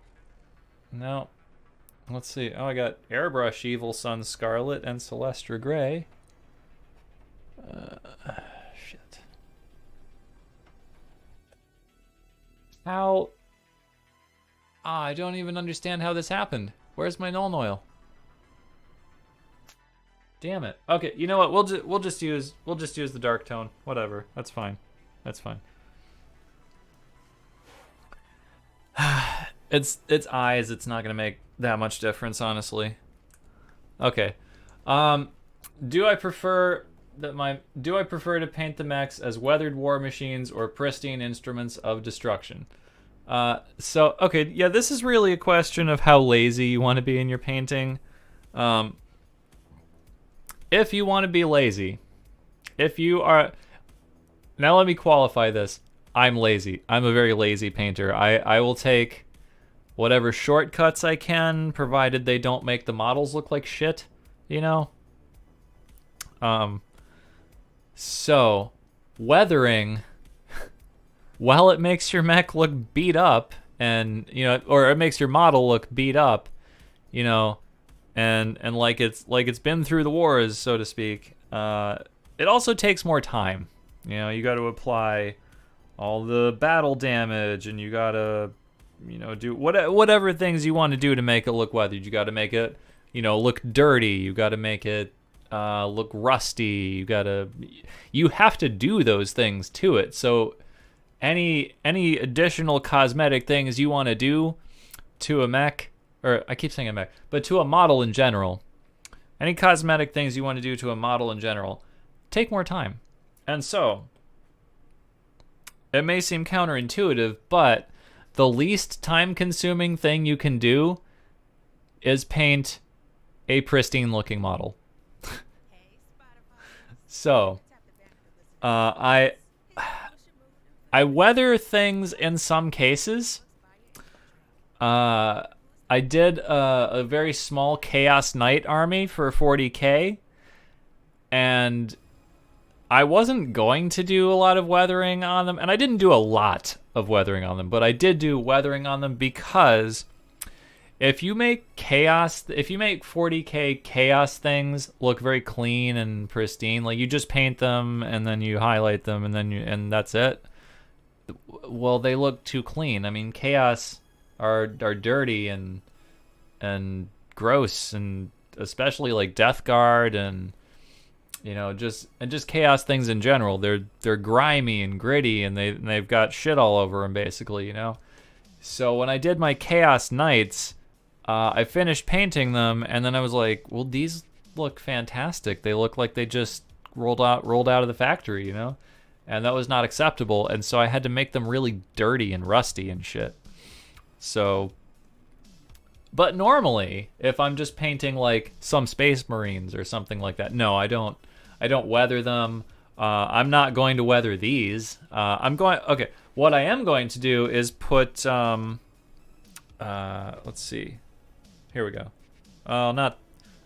No. Let's see. Oh, I got Airbrush Evil Sun Scarlet and Celestra Gray. Shit. How? I don't even understand how this happened. Where's my Nuln Oil? Damn it. Okay, you know what? We'll just use the dark tone. Whatever. That's fine. That's fine. It's eyes. It's not gonna make that much difference, honestly. Okay. Do I prefer to paint the mechs as weathered war machines or pristine instruments of destruction? So okay, yeah, this is really a question of how lazy you want to be in your painting. If you want to be lazy, now let me qualify this. I'm lazy. I'm a very lazy painter. I will take whatever shortcuts I can, provided they don't make the models look like shit, you know? So, weathering, while it makes your mech look beat up, and, you know, or it makes your model look beat up, you know, and like it's been through the wars, so to speak, it also takes more time. You know, you got to apply all the battle damage, and you got to, you know, do whatever things you want to do to make it look weathered. You got to make it, you know, look dirty. You got to make it look rusty. You have to do those things to it. So any additional cosmetic things you want to do to a mech, or I keep saying a mech, but to a model in general, any cosmetic things you want to do to a model in general take more time. And so it may seem counterintuitive, but the least time-consuming thing you can do is paint a pristine-looking model. So, I weather things in some cases. I did a very small Chaos Knight army for 40k, and I wasn't going to do a lot of weathering on them, and I didn't do a lot of weathering on them, but I did do weathering on them because if you make 40k Chaos things look very clean and pristine, like you just paint them and then you highlight them and that's it, well, they look too clean. I mean, Chaos are dirty and gross, and especially like Death Guard and, you know, just Chaos things in general. They're grimy and gritty, and they've got shit all over them, basically, you know. So when I did my Chaos Knights, I finished painting them, and then I was like, well, these look fantastic. They look like they just rolled out of the factory, you know. And that was not acceptable, and so I had to make them really dirty and rusty and shit. So, but normally, if I'm just painting like some Space Marines or something like that, no, I don't weather them. I'm not going to weather these. Okay, what I am going to do is put, let's see. Here we go.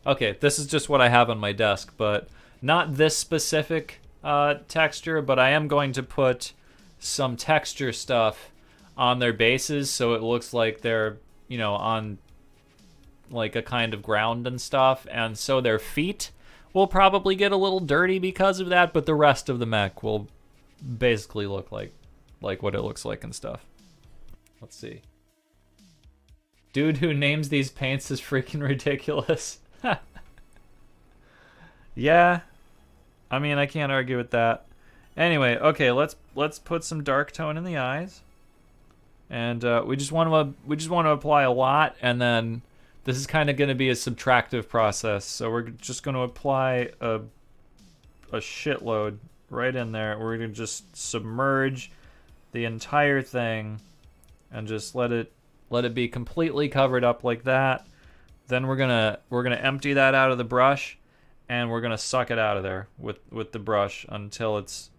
Okay, this is just what I have on my desk, but not this specific texture, but I am going to put some texture stuff on their bases so it looks like they're, you know, on like a kind of ground and stuff, and so their feet will probably get a little dirty because of that, but the rest of the mech will basically look like what it looks like and stuff. Let's see. Dude who names these paints is freaking ridiculous. Yeah. I mean, I can't argue with that. Anyway, okay, let's put some dark tone in the eyes, and we just want to apply a lot, and then this is kind of going to be a subtractive process. So we're just going to apply a shitload right in there. We're going to just submerge the entire thing, and just let it be completely covered up like that. Then we're gonna empty that out of the brush, and we're gonna suck it out of there with the brush until it's,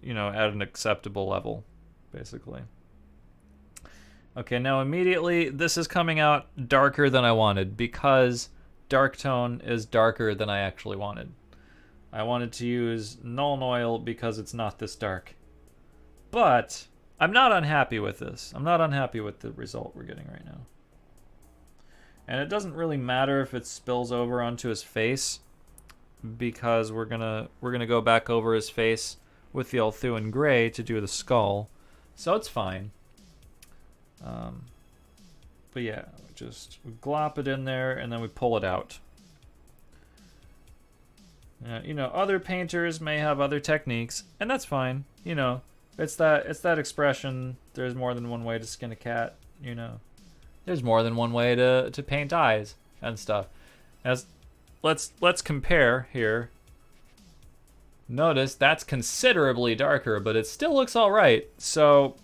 you know, at an acceptable level, basically. Okay, now immediately this is coming out darker than I wanted because dark tone is darker than I actually wanted. I wanted to use Nuln Oil because it's not this dark. But I'm not unhappy with this. I'm not unhappy with the result we're getting right now. And it doesn't really matter if it spills over onto his face, because we're gonna go back over his face with the Althuan Gray to do the skull, so it's fine. But yeah, just glop it in there and then we pull it out. You know, other painters may have other techniques, and that's fine. You know, it's that expression. There's more than one way to skin a cat. You know, there's more than one way to paint eyes and stuff. Let's compare here. Notice that's considerably darker, but it still looks all right. So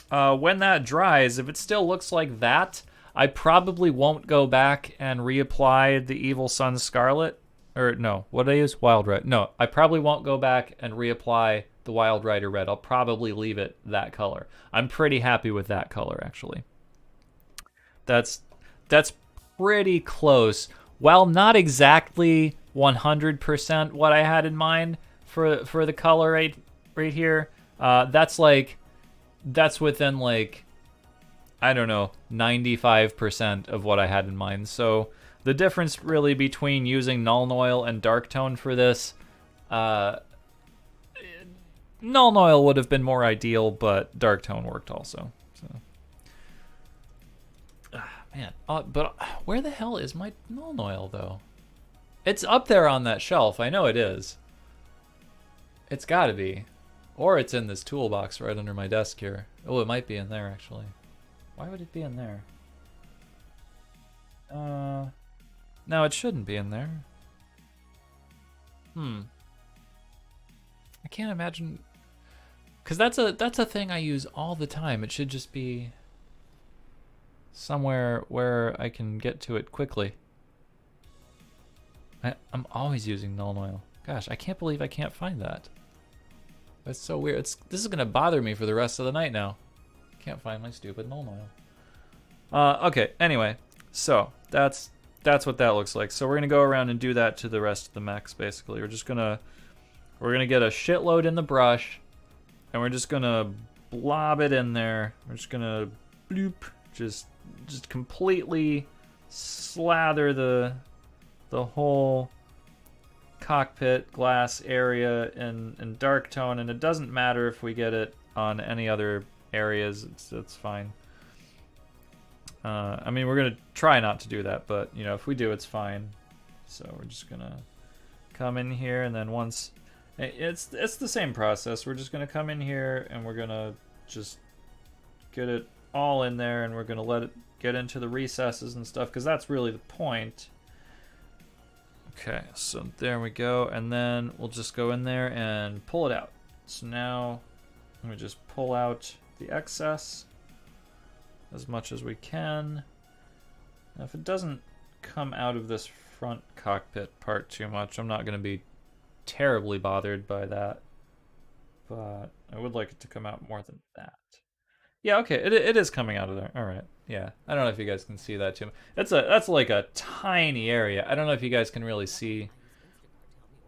when that dries, if it still looks like that, I probably won't go back and reapply the Evil Sun Scarlet. Or no, what did I use? Wild Red. No, I probably won't go back and reapply the Wild Rider Red. I'll probably leave it that color. I'm pretty happy with that color, actually. That's pretty close. While not exactly 100% what I had in mind for the color right here, that's within like, I don't know, 95% of what I had in mind. So the difference really between using Nuln Oil and Dark Tone for this, Nuln Oil would have been more ideal, but Dark Tone worked also. So, man, but where the hell is my Nuln Oil though? It's up there on that shelf. I know it is. It's got to be, or it's in this toolbox right under my desk here. Oh, it might be in there actually. Why would it be in there? No, it shouldn't be in there. I can't imagine, because that's a thing I use all the time. It should just be somewhere where I can get to it quickly. I'm always using Nuln Oil. Gosh, I can't believe I can't find that. That's so weird. This is gonna bother me for the rest of the night now. Can't find my stupid Nuln Oil. Okay, anyway, so that's what that looks like. So we're gonna go around and do that to the rest of the mechs. Basically, we're gonna get a shitload in the brush, and we're just gonna blob it in there. We're just gonna bloop, just completely slather the whole cockpit glass area in dark tone, and it doesn't matter if we get it on any other areas. It's fine. I mean, we're gonna try not to do that, but you know, if we do, it's fine. So we're just gonna come in here, and then once it's the same process. We're just gonna come in here and we're gonna just get it all in there, and we're gonna let it get into the recesses and stuff, because that's really the point. Okay, so there we go, and then we'll just go in there and pull it out. So now I'm gonna just pull out the excess as much as we can. Now, if it doesn't come out of this front cockpit part too much, I'm not gonna be terribly bothered by that, but I would like it to come out more than that. Yeah, okay, it is coming out of there. All right, yeah. I don't know if you guys can see that too. That's like a tiny area. I don't know if you guys can really see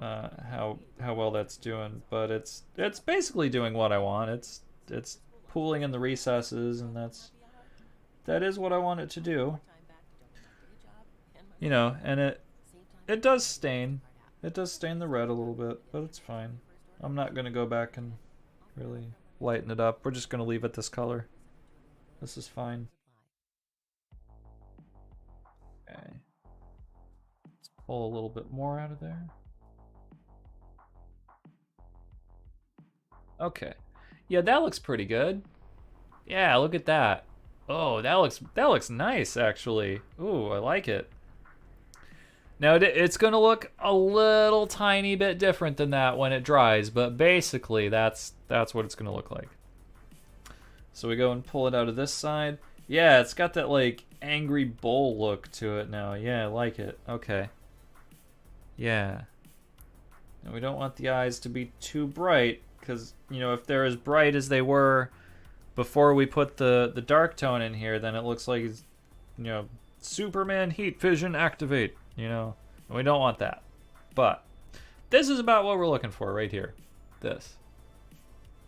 how well that's doing, but it's basically doing what I want. It's pooling in the recesses, and that is what I want it to do. You know, and it does stain. It does stain the red a little bit, but it's fine. I'm not gonna go back and really lighten it up. We're just gonna leave it this color. This is fine. Okay. Let's pull a little bit more out of there. Okay. Yeah, that looks pretty good. Yeah, look at that. Oh, that looks nice actually. Ooh, I like it. Now it's gonna look a little tiny bit different than that when it dries, but basically that's what it's gonna look like. So we go and pull it out of this side. Yeah, it's got that like angry bull look to it now. Yeah, I like it. Okay. Yeah. And we don't want the eyes to be too bright, because, you know, if they're as bright as they were before we put the dark tone in here, then it looks like it's, you know, Superman heat vision activate, you know. And we don't want that. But this is about what we're looking for right here. This.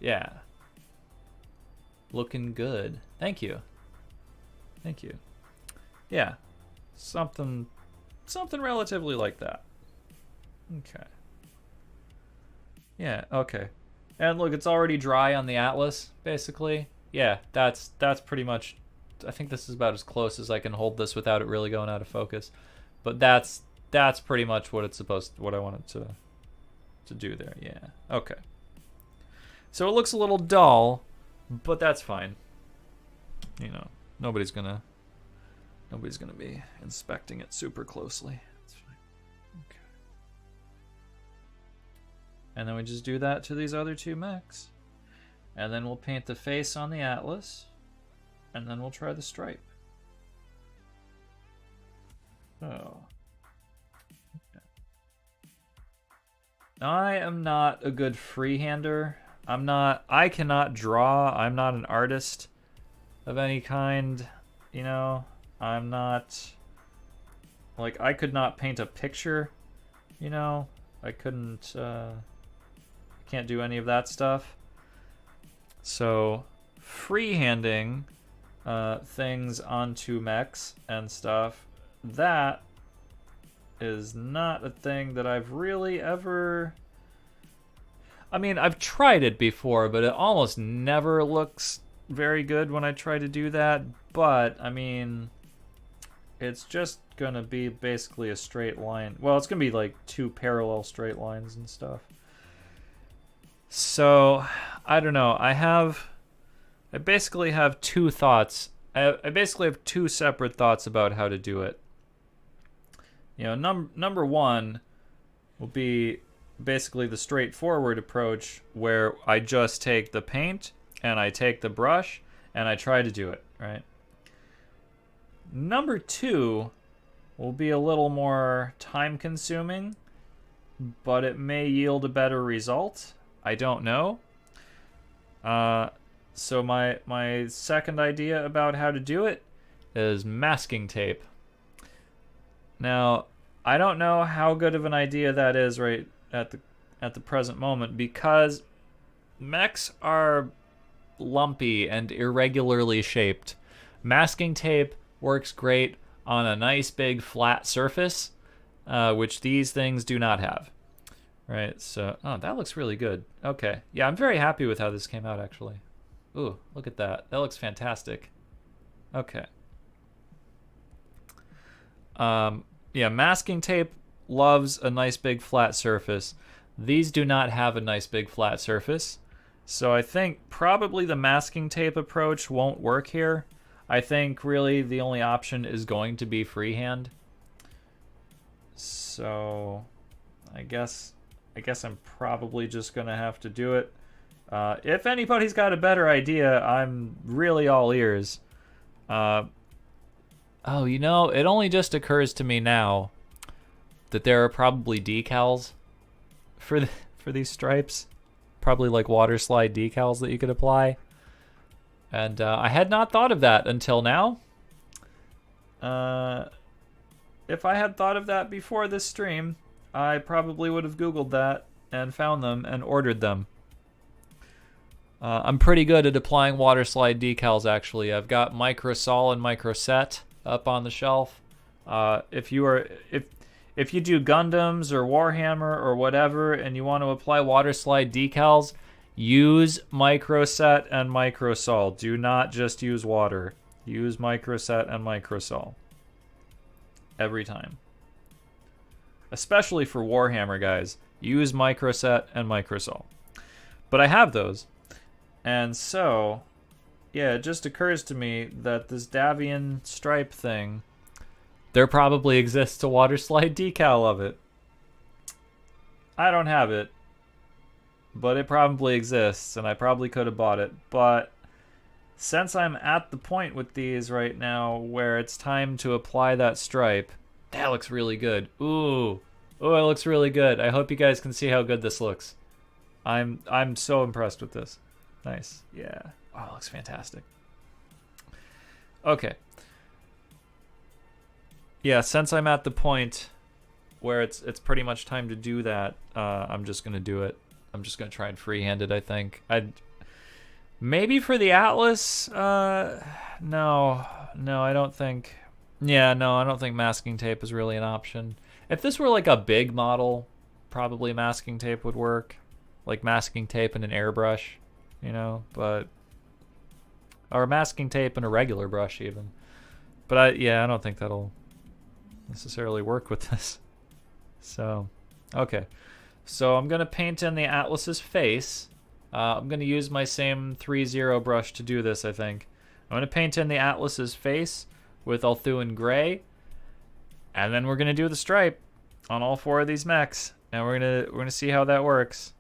Yeah. Looking good. Thank you. Thank you. Yeah. Something relatively like that. Okay. Yeah, okay. And look, it's already dry on the Atlas, basically. Yeah, that's pretty much, I think this is about as close as I can hold this without it really going out of focus. But that's pretty much what what I wanted to do there. Yeah. Okay. So it looks a little dull, but that's fine. You know, nobody's gonna be inspecting it super closely. That's fine. Okay. And then we just do that to these other two mechs. And then we'll paint the face on the Atlas. And then we'll try the stripe. Oh. Okay. I am not a good freehander. I cannot draw. I'm not an artist of any kind. You know, I'm not, like, I could not paint a picture, you know. I couldn't, can't do any of that stuff. So freehanding things onto mechs and stuff, that is not a thing that I've really ever, I mean, I've tried it before, but it almost never looks very good when I try to do that. But I mean, it's just gonna be basically a straight line. Well, it's gonna be like two parallel straight lines and stuff. So I don't know. I basically have two thoughts. I basically have two separate thoughts about how to do it. You know, number one will be basically the straightforward approach, where I just take the paint and I take the brush and I try to do it, right? Number two will be a little more time consuming, but it may yield a better result. I don't know. So my second idea about how to do it is masking tape. Now, I don't know how good of an idea that is right at the present moment, because mechs are lumpy and irregularly shaped. Masking tape works great on a nice big flat surface, which these things do not have. Right, so, oh, that looks really good. Okay, yeah, I'm very happy with how this came out, actually. Ooh, look at that. That looks fantastic. Okay. Yeah, masking tape loves a nice big flat surface. These do not have a nice big flat surface. So I think probably the masking tape approach won't work here. I think really the only option is going to be freehand. So I guess I'm probably just gonna have to do it. If anybody's got a better idea, I'm really all ears. Oh, you know, it only just occurs to me now that there are probably decals for these stripes. Probably like water slide decals that you could apply. And I had not thought of that until now. If I had thought of that before this stream, I probably would have Googled that and found them and ordered them. I'm pretty good at applying water slide decals, actually. I've got Microsol and Microset up on the shelf. If you do Gundams or Warhammer or whatever and you want to apply water slide decals, use Microset and Microsol. Do not just use water. Use Microset and Microsol. Every time. Especially for Warhammer, guys. Use Microset and Microsol. But I have those. And so, yeah, it just occurs to me that this Davion stripe thing, there probably exists a water slide decal of it. I don't have it, but it probably exists, and I probably could have bought it. But since I'm at the point with these right now where it's time to apply that stripe, that looks really good. Ooh, it looks really good. I hope you guys can see how good this looks. I'm so impressed with this. Nice, yeah. Oh, it looks fantastic. Okay. Yeah, since I'm at the point where it's pretty much time to do that, I'm just gonna do it. I'm just gonna try and freehand it, I think. Maybe for the Atlas, no, I don't think. Yeah, no, I don't think masking tape is really an option. If this were like a big model, probably masking tape would work. Like masking tape and an airbrush, you know, or masking tape and a regular brush even. But I don't think that'll necessarily work with this. So, okay. So I'm gonna paint in the Atlas's face. I'm gonna use my same 3-0 brush to do this, I think. I'm gonna paint in the Atlas's face with Althuan Gray, and then we're gonna do the stripe on all 4 of these mechs, and we're gonna see how that works.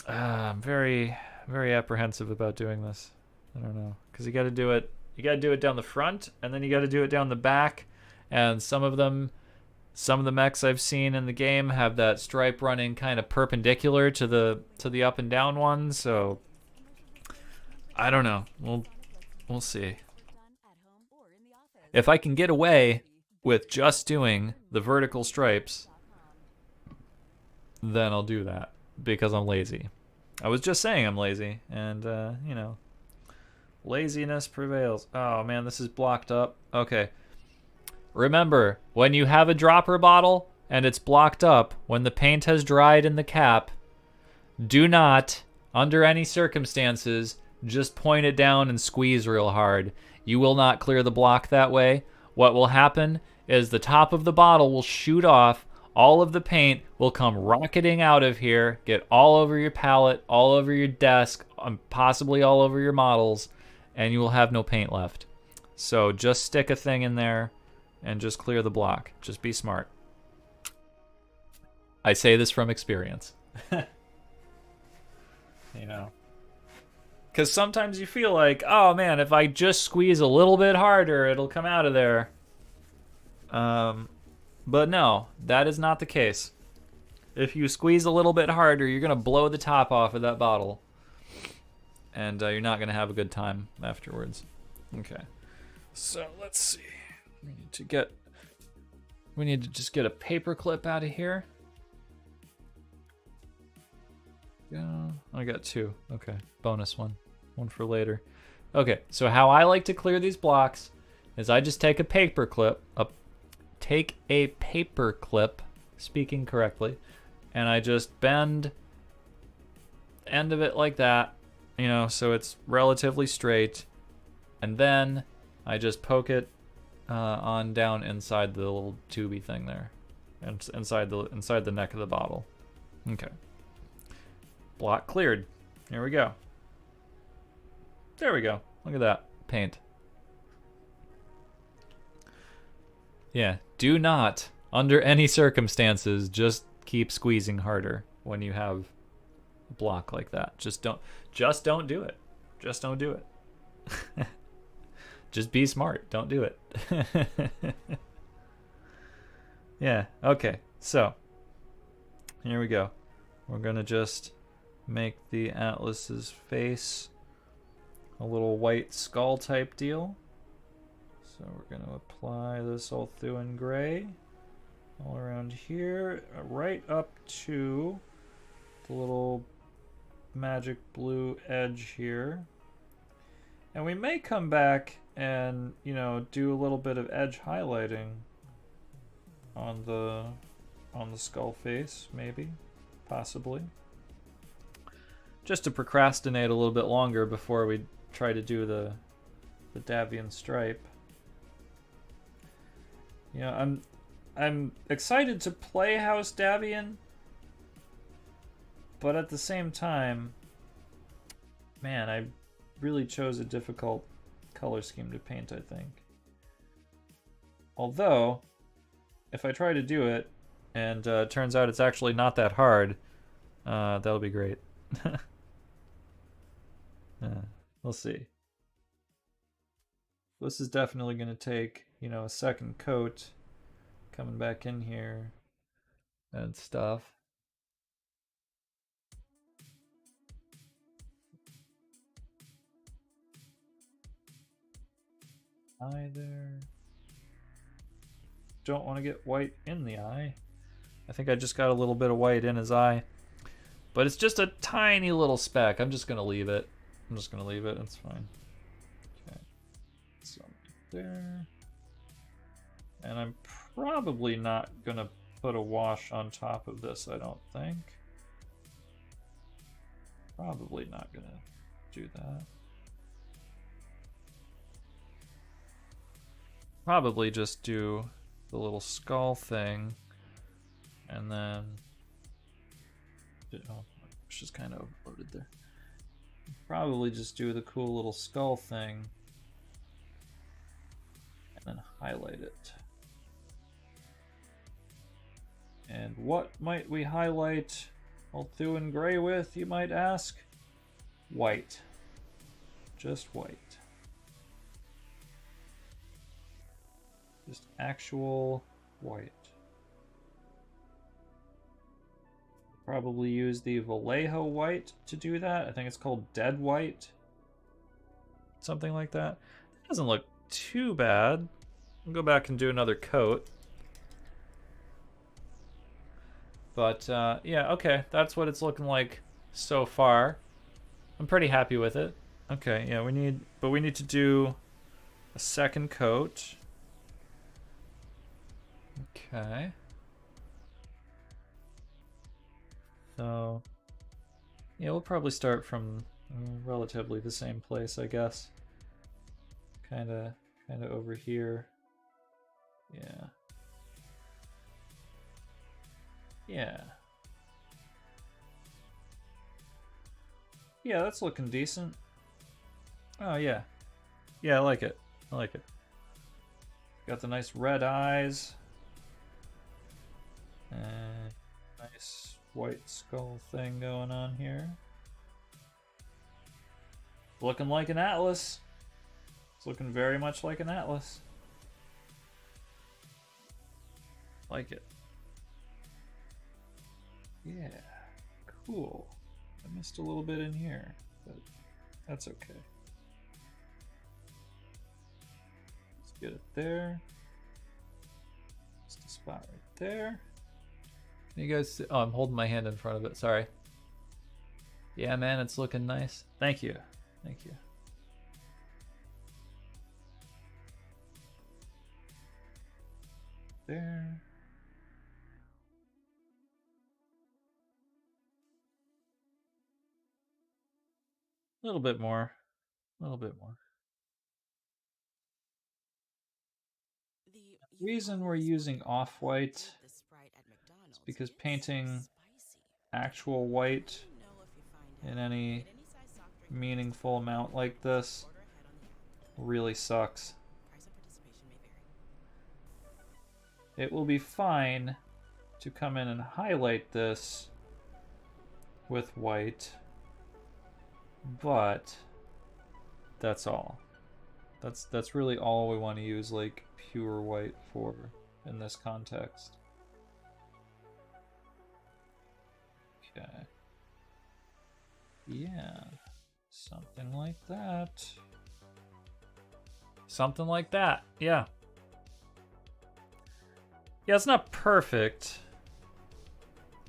I'm very, very apprehensive about doing this. I don't know, because you got to do it. You got to do it down the front, and then you got to do it down the back. And some of the mechs I've seen in the game have that stripe running kind of perpendicular to the up and down ones. So I don't know. We'll see. If I can get away with just doing the vertical stripes, then I'll do that. Because I'm lazy. I was just saying I'm lazy, and you know, laziness prevails. Oh man, this is blocked up. Okay. Remember, when you have a dropper bottle and it's blocked up, when the paint has dried in the cap, do not, under any circumstances, just point it down and squeeze real hard. You will not clear the block that way. What will happen is the top of the bottle will shoot off. All of the paint will come rocketing out of here, get all over your palette, all over your desk, possibly all over your models, and you will have no paint left. So just stick a thing in there and just clear the block. Just be smart. I say this from experience. You know. Because sometimes you feel like, oh man, if I just squeeze a little bit harder, it'll come out of there. But no, that is not the case. If you squeeze a little bit harder, you're going to blow the top off of that bottle. And you're not going to have a good time afterwards. Okay. So let's see. We need to just get a paper clip out of here. Yeah, I got 2. Okay, bonus one. One for later. Okay, so how I like to clear these blocks is I just take a paper clip, speaking correctly, and I just bend end of it like that, you know, so it's relatively straight, and then I just poke it on down inside the little tubey thing there, and inside the neck of the bottle. Okay. Block cleared. Here we go. There we go. Look at that paint. Yeah, do not, under any circumstances, just keep squeezing harder when you have a block like that. Just don't do it. Just don't do it. Just be smart. Don't do it. Yeah, okay. So, here we go. We're going to just make the Atlas's face a little white skull type deal. So we're going to apply this Althuan Gray all around here, right up to the little magic blue edge here. And we may come back and, you know, do a little bit of edge highlighting on the skull face, maybe, possibly. Just to procrastinate a little bit longer before we try to do the Davion stripe. You know, I'm excited to play House Davion, But at the same time, man, I really chose a difficult color scheme to paint, I think. Although, if I try to do it, and it turns out it's actually not that hard, that'll be great. We'll see. This is definitely going to take, you know, a second coat coming back in here and stuff. Eye there. Don't want to get white in the eye. I think I just got a little bit of white in his eye. But it's just a tiny little speck. I'm just going to leave it. It's fine. Okay. So there. And I'm probably not going to put a wash on top of this, I don't think. Probably not going to do that. Probably just do the little skull thing, and then it's just kind of overloaded there. Probably just do the cool little skull thing, and then highlight it. And what might we highlight Althuan Gray with, you might ask? White. Just white. Just actual white. Probably use the Vallejo white to do that. I think it's called Dead White. Something like that. It doesn't look too bad. I'll go back and do another coat. But yeah, okay, that's what it's looking like so far. I'm pretty happy with it. Okay, yeah, we need to do a second coat. Okay. So, yeah, we'll probably start from relatively the same place, I guess. Kinda over here. Yeah. Yeah. Yeah, that's looking decent. Oh, yeah. Yeah, I like it. I like it. Got the nice red eyes. Nice white skull thing going on here. Looking like an atlas. It's looking very much like an atlas. Like it. Yeah, cool. I missed a little bit in here, but that's okay. Let's get it there. Just a spot right there. Can you guys see? Oh, I'm holding my hand in front of it, sorry. Yeah, man, it's looking nice. Thank you. Thank you. There. A little bit more. A little bit more. The reason we're using off-white is because painting actual white in any meaningful amount like this really sucks. It will be fine to come in and highlight this with white, but that's all. That's really all we want to use like pure white for in this context. Okay. Yeah. Something like that. Something like that. Yeah. Yeah, it's not perfect.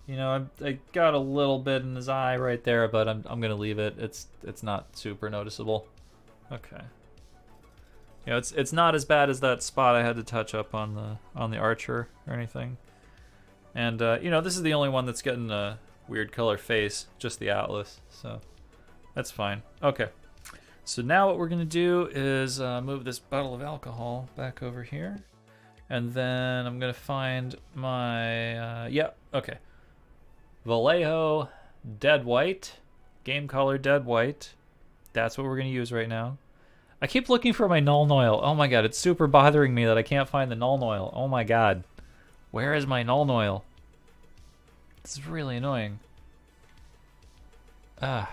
You know, I got a little bit in his eye right there, but I'm gonna leave it. It's not super noticeable. Okay. You know, it's not as bad as that spot I had to touch up on the archer or anything. And you know, this is the only one that's getting a weird color face, just the Atlas, so that's fine. Okay. So now what we're gonna do is move this bottle of alcohol back over here. And then I'm gonna find my, yeah, okay. Vallejo dead white. Game color dead white. That's what we're going to use right now. I keep looking for my null oil. Oh my god, it's super bothering me that I can't find the null oil. Oh my god. Where is my null oil? This is really annoying. Ah.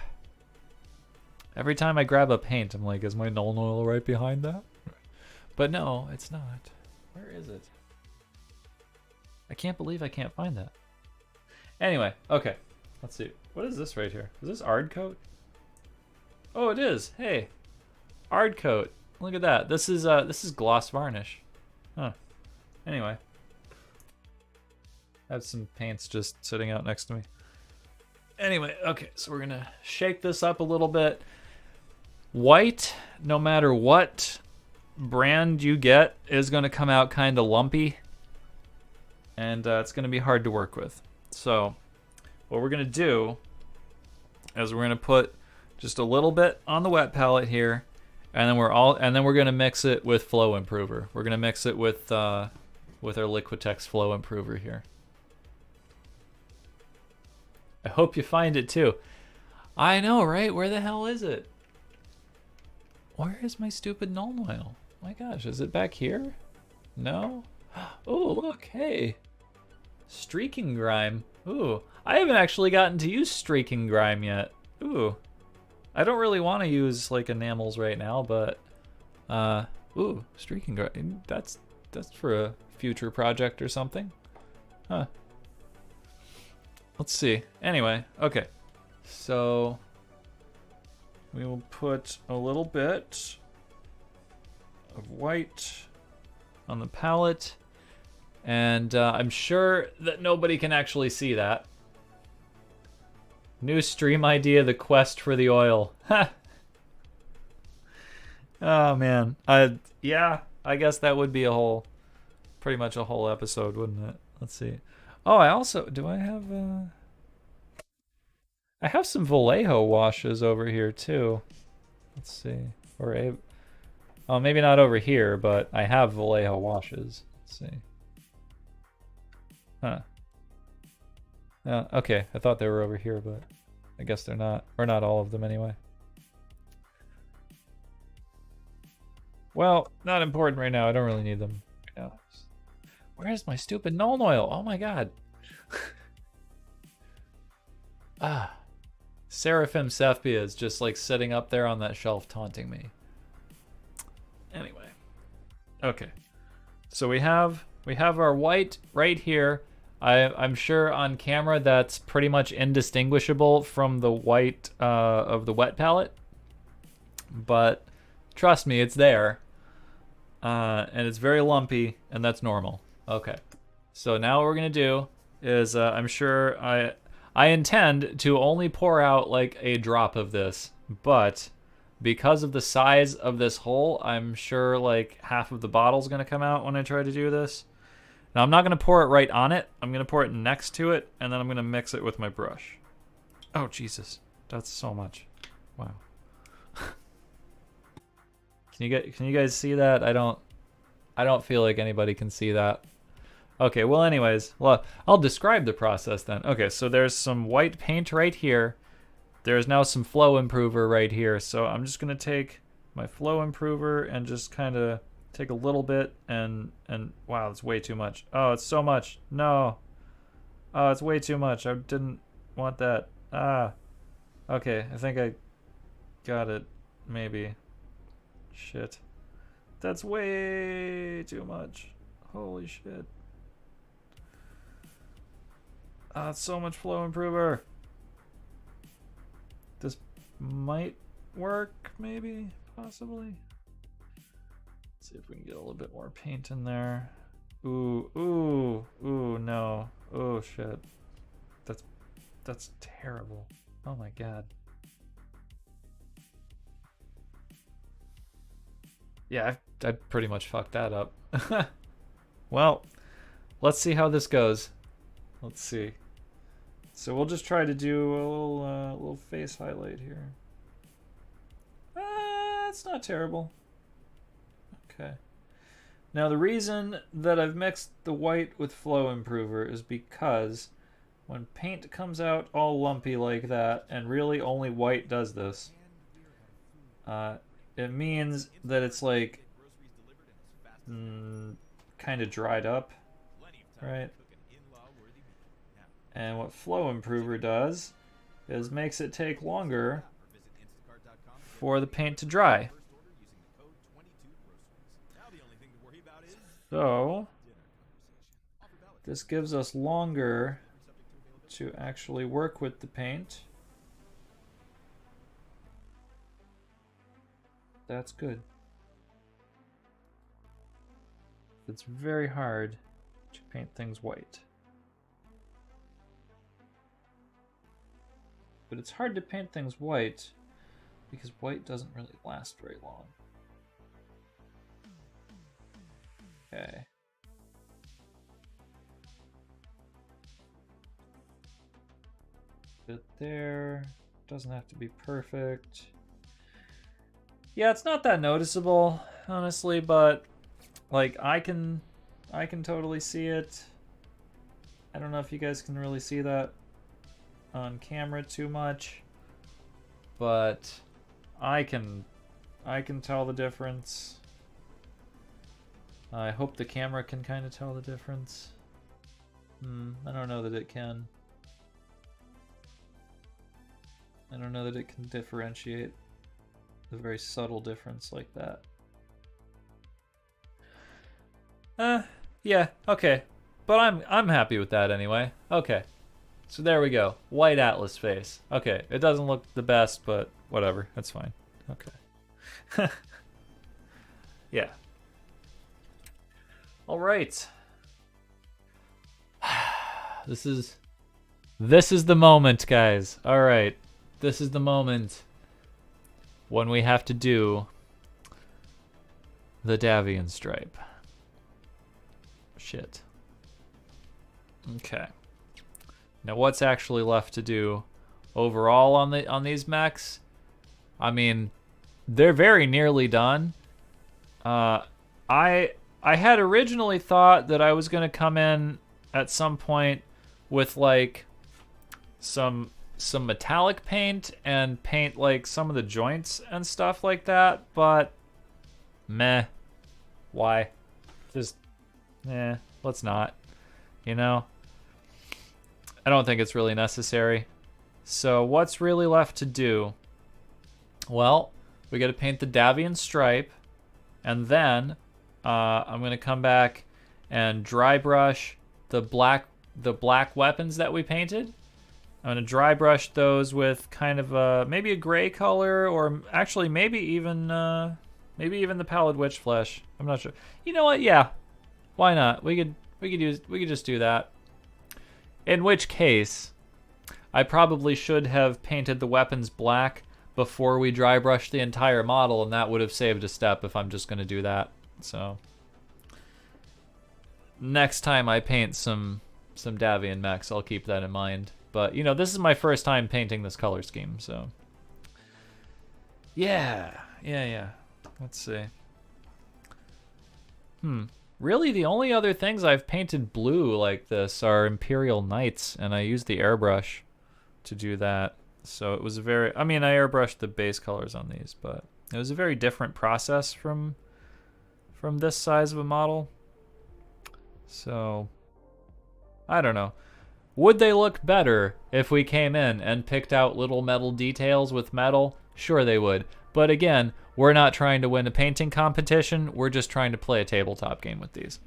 Every time I grab a paint, I'm like, is my null oil right behind that? But no, it's not. Where is it? I can't believe I can't find that. Anyway, okay. Let's see. What is this right here? Is this Ard coat? Oh, it is. Hey. Ard coat. Look at that. This is gloss varnish. Huh. Anyway. I have some paints just sitting out next to me. Anyway, okay, so we're gonna shake this up a little bit. White, no matter what brand you get, is gonna come out kind of lumpy. And it's gonna be hard to work with. So what we're gonna do is we're gonna put just a little bit on the wet palette here, and then we're gonna mix it with Flow Improver. We're gonna mix it with our Liquitex Flow Improver here. I hope you find it too. I know, right? Where the hell is it? Where is my stupid null oil? My gosh, is it back here? No? Oh, look, hey. Streaking grime. Ooh, I haven't actually gotten to use streaking grime yet. Ooh. I don't really want to use like enamels right now, but ooh, streaking grime. That's for a future project or something. Huh. Let's see. Anyway, okay. So we will put a little bit of white on the palette, and I'm sure that nobody can actually see that. New stream idea, the quest for the oil. Oh man. Yeah, I guess that would be pretty much a whole episode, wouldn't it? Let's see. Oh, I also, do I have I have some Vallejo washes over here too. Let's see. Oh, maybe not over here, but I have Vallejo washes. Let's see. Huh. Okay, I thought they were over here, but I guess they're not. Or not all of them anyway. Well, not important right now. I don't really need them right now. Where's my stupid null oil? Oh my god. Ah. Seraphim Sepia is just like sitting up there on that shelf taunting me. Anyway. Okay. So we have our white right here. I'm sure on camera that's pretty much indistinguishable from the white of the wet palette. But trust me, it's there. And it's very lumpy, and that's normal. Okay. So now what we're going to do is I'm sure I intend to only pour out like a drop of this, but because of the size of this hole, I'm sure like half of the bottle's going to come out when I try to do this. Now I'm not going to pour it right on it. I'm going to pour it next to it, and then I'm going to mix it with my brush. Oh, Jesus. That's so much. Wow. Can you guys see that? I don't feel like anybody can see that. Okay, well anyways, well, I'll describe the process then. Okay, so there's some white paint right here. There's now some Flow Improver right here. So I'm just gonna take my Flow Improver and just kind of take a little bit and wow, it's way too much. Oh, it's so much. No. Oh, it's way too much. I didn't want that. Ah. Okay, I think I got it. Maybe. Shit. That's way too much. Holy shit. Ah, it's so much Flow Improver. This might work, maybe, possibly. Let's see if we can get a little bit more paint in there. Ooh, ooh, ooh, no. Oh shit. That's terrible. Oh my god. Yeah, I pretty much fucked that up. Well, let's see how this goes. Let's see. So we'll just try to do a little face highlight here. It's not terrible. Okay. Now the reason that I've mixed the white with Flow Improver is because when paint comes out all lumpy like that, and really only white does this, it means that it's like kind of dried up, right? And what Flow Improver does is makes it take longer for the paint to dry. So this gives us longer to actually work with the paint. That's good. It's very hard to paint things white. But it's hard to paint things white because white doesn't really last very long. Okay. Bit there. Doesn't have to be perfect. Yeah, it's not that noticeable, honestly, but like I can totally see it. I don't know if you guys can really see that on camera too much, but I can tell the difference. I hope the camera can kind of tell the difference. I don't know that it can. I don't know that it can differentiate a very subtle difference like that. Yeah, okay. But I'm happy with that anyway. Okay. So there we go. White Atlas face. Okay, it doesn't look the best, but whatever. That's fine. Okay. Yeah. All right. This is the moment, guys. All right. This is the moment when we have to do the Davion stripe. Shit. Okay. Now what's actually left to do overall on these mechs? I mean, they're very nearly done. I had originally thought that I was going to come in at some point with like some metallic paint and paint like some of the joints and stuff like that, but meh. Why? Just let's not. You know? I don't think it's really necessary. So what's really left to do? Well, we got to paint the Davion stripe, and then I'm going to come back and dry brush the black weapons that we painted. I'm going to dry brush those with kind of maybe a gray color, or actually maybe even the pallid witch flesh. I'm not sure. You know what? Yeah, why not? We could just do that. In which case, I probably should have painted the weapons black before we dry brushed the entire model, and that would have saved a step if I'm just going to do that. So next time I paint some Davion mechs, I'll keep that in mind. But, you know, this is my first time painting this color scheme, so yeah. Let's see. Really, the only other things I've painted blue like this are Imperial Knights, and I used the airbrush to do that. So it was I airbrushed the base colors on these, but it was a very different process from this size of a model. So, I don't know. Would they look better if we came in and picked out little metal details with metal? Sure they would. But again, we're not trying to win a painting competition. We're just trying to play a tabletop game with these.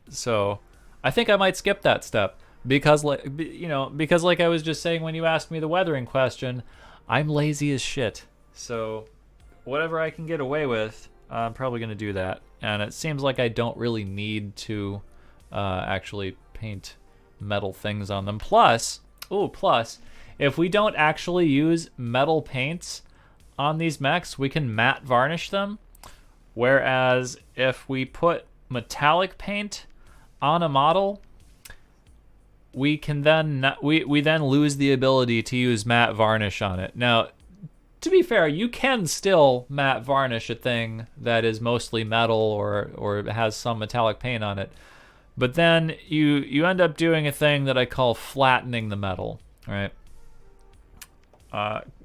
So I think I might skip that step because like I was just saying when you asked me the weathering question, I'm lazy as shit. So whatever I can get away with, I'm probably going to do that. And it seems like I don't really need to actually paint metal things on them. Plus, if we don't actually use metal paints on these mechs, we can matte varnish them. Whereas if we put metallic paint on a model, we can then we then lose the ability to use matte varnish on it. Now, to be fair, you can still matte varnish a thing that is mostly metal or has some metallic paint on it. But then you end up doing a thing that I call flattening the metal, right?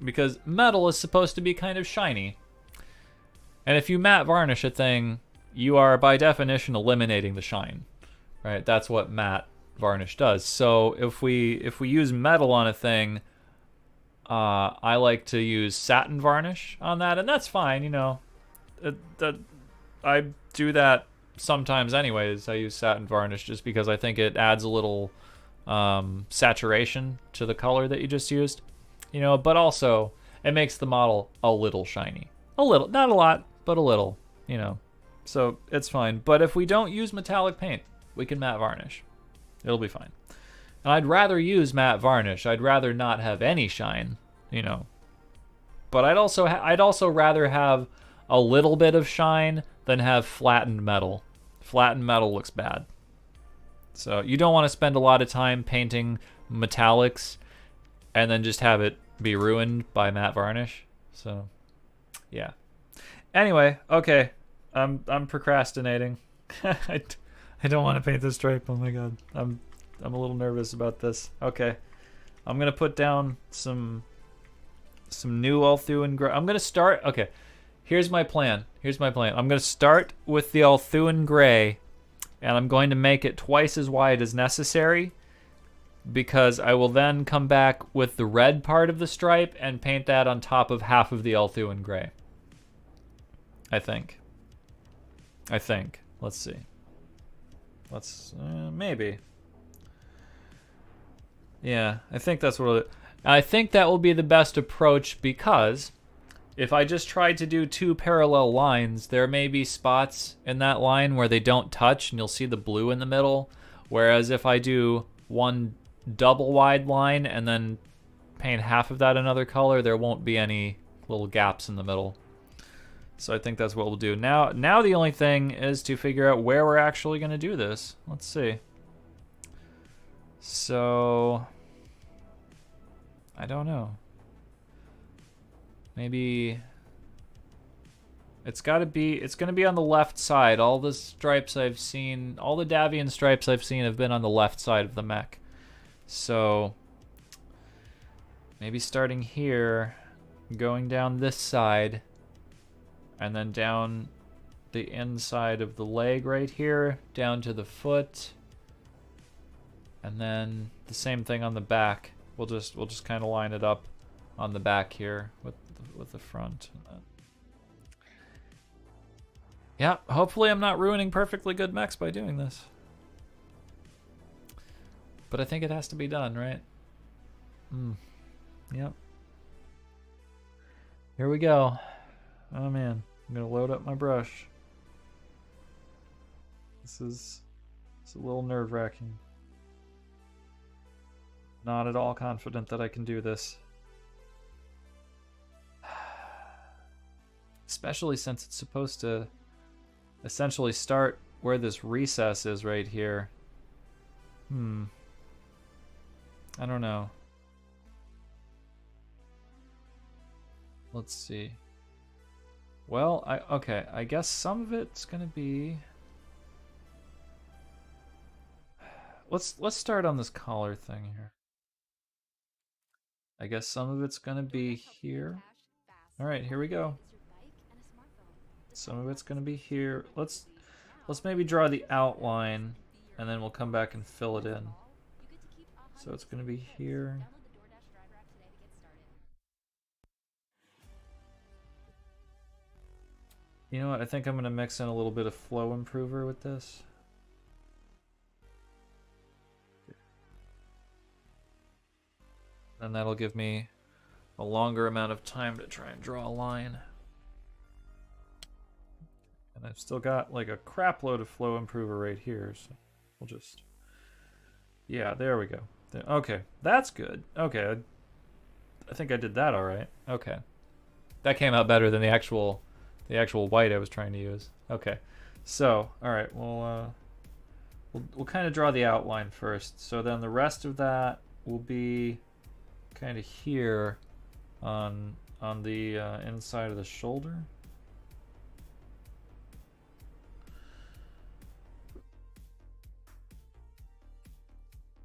Because metal is supposed to be kind of shiny. And if you matte varnish a thing, you are by definition eliminating the shine, right? That's what matte varnish does. So if we use metal on a thing, I like to use satin varnish on that, and that's fine, you know. I do that sometimes anyways. I use satin varnish just because I think it adds a little saturation to the color that you just used, you know, but also it makes the model a little shiny. A little, not a lot, but a little, you know. So it's fine. But if we don't use metallic paint, we can matte varnish. It'll be fine. And I'd rather use matte varnish. I'd rather not have any shine, you know. But I'd also rather have a little bit of shine than have flattened metal. Flattened metal looks bad. So you don't want to spend a lot of time painting metallics and then just have it be ruined by matte varnish. So yeah. Anyway, okay. I'm procrastinating. I don't want to paint this stripe. Oh my god. I'm a little nervous about this. Okay. I'm going to put down some new Althuan gray. I'm going to start. Okay. Here's my plan. I'm going to start with the Althuan gray, and I'm going to make it twice as wide as necessary, because I will then come back with the red part of the stripe and paint that on top of half of the Althuan gray. I think. Let's see. Maybe. Yeah, I think that's what I think that will be the best approach, because if I just tried to do two parallel lines, there may be spots in that line where they don't touch and you'll see the blue in the middle. Whereas if I do one double wide line and then paint half of that another color, there won't be any little gaps in the middle. So I think that's what we'll do. Now the only thing is to figure out where we're actually going to do this. Let's see. So I don't know. Maybe it's going to be on the left side. All the stripes I've seen, all the Davion stripes I've seen have been on the left side of the mech. So maybe starting here, going down this side, and then down the inside of the leg right here, down to the foot, and then the same thing on the back. We'll just kind of line it up on the back here with the front. Yeah, hopefully I'm not ruining perfectly good mechs by doing this. But I think it has to be done, right? Yep. Here we go. Oh man, I'm gonna load up my brush. It's a little nerve-wracking. Not at all confident that I can do this. Especially since it's supposed to essentially start where this recess is right here. I don't know. Let's see. Well, I guess some of it's gonna be. Let's start on this collar thing here. I guess some of it's gonna be here. All right, here we go. Some of it's gonna be here. Let's maybe draw the outline, and then we'll come back and fill it in. So it's gonna be here. You know what? I think I'm gonna mix in a little bit of flow improver with this. And that'll give me a longer amount of time to try and draw a line. And I've still got like a crap load of flow improver right here, so we'll just... Yeah, there we go. Okay, that's good. Okay, I think I did that all right. Okay. That came out better than the actual white I was trying to use. Okay, so, all right, we'll kind of draw the outline first. So then the rest of that will be kind of here on the inside of the shoulder.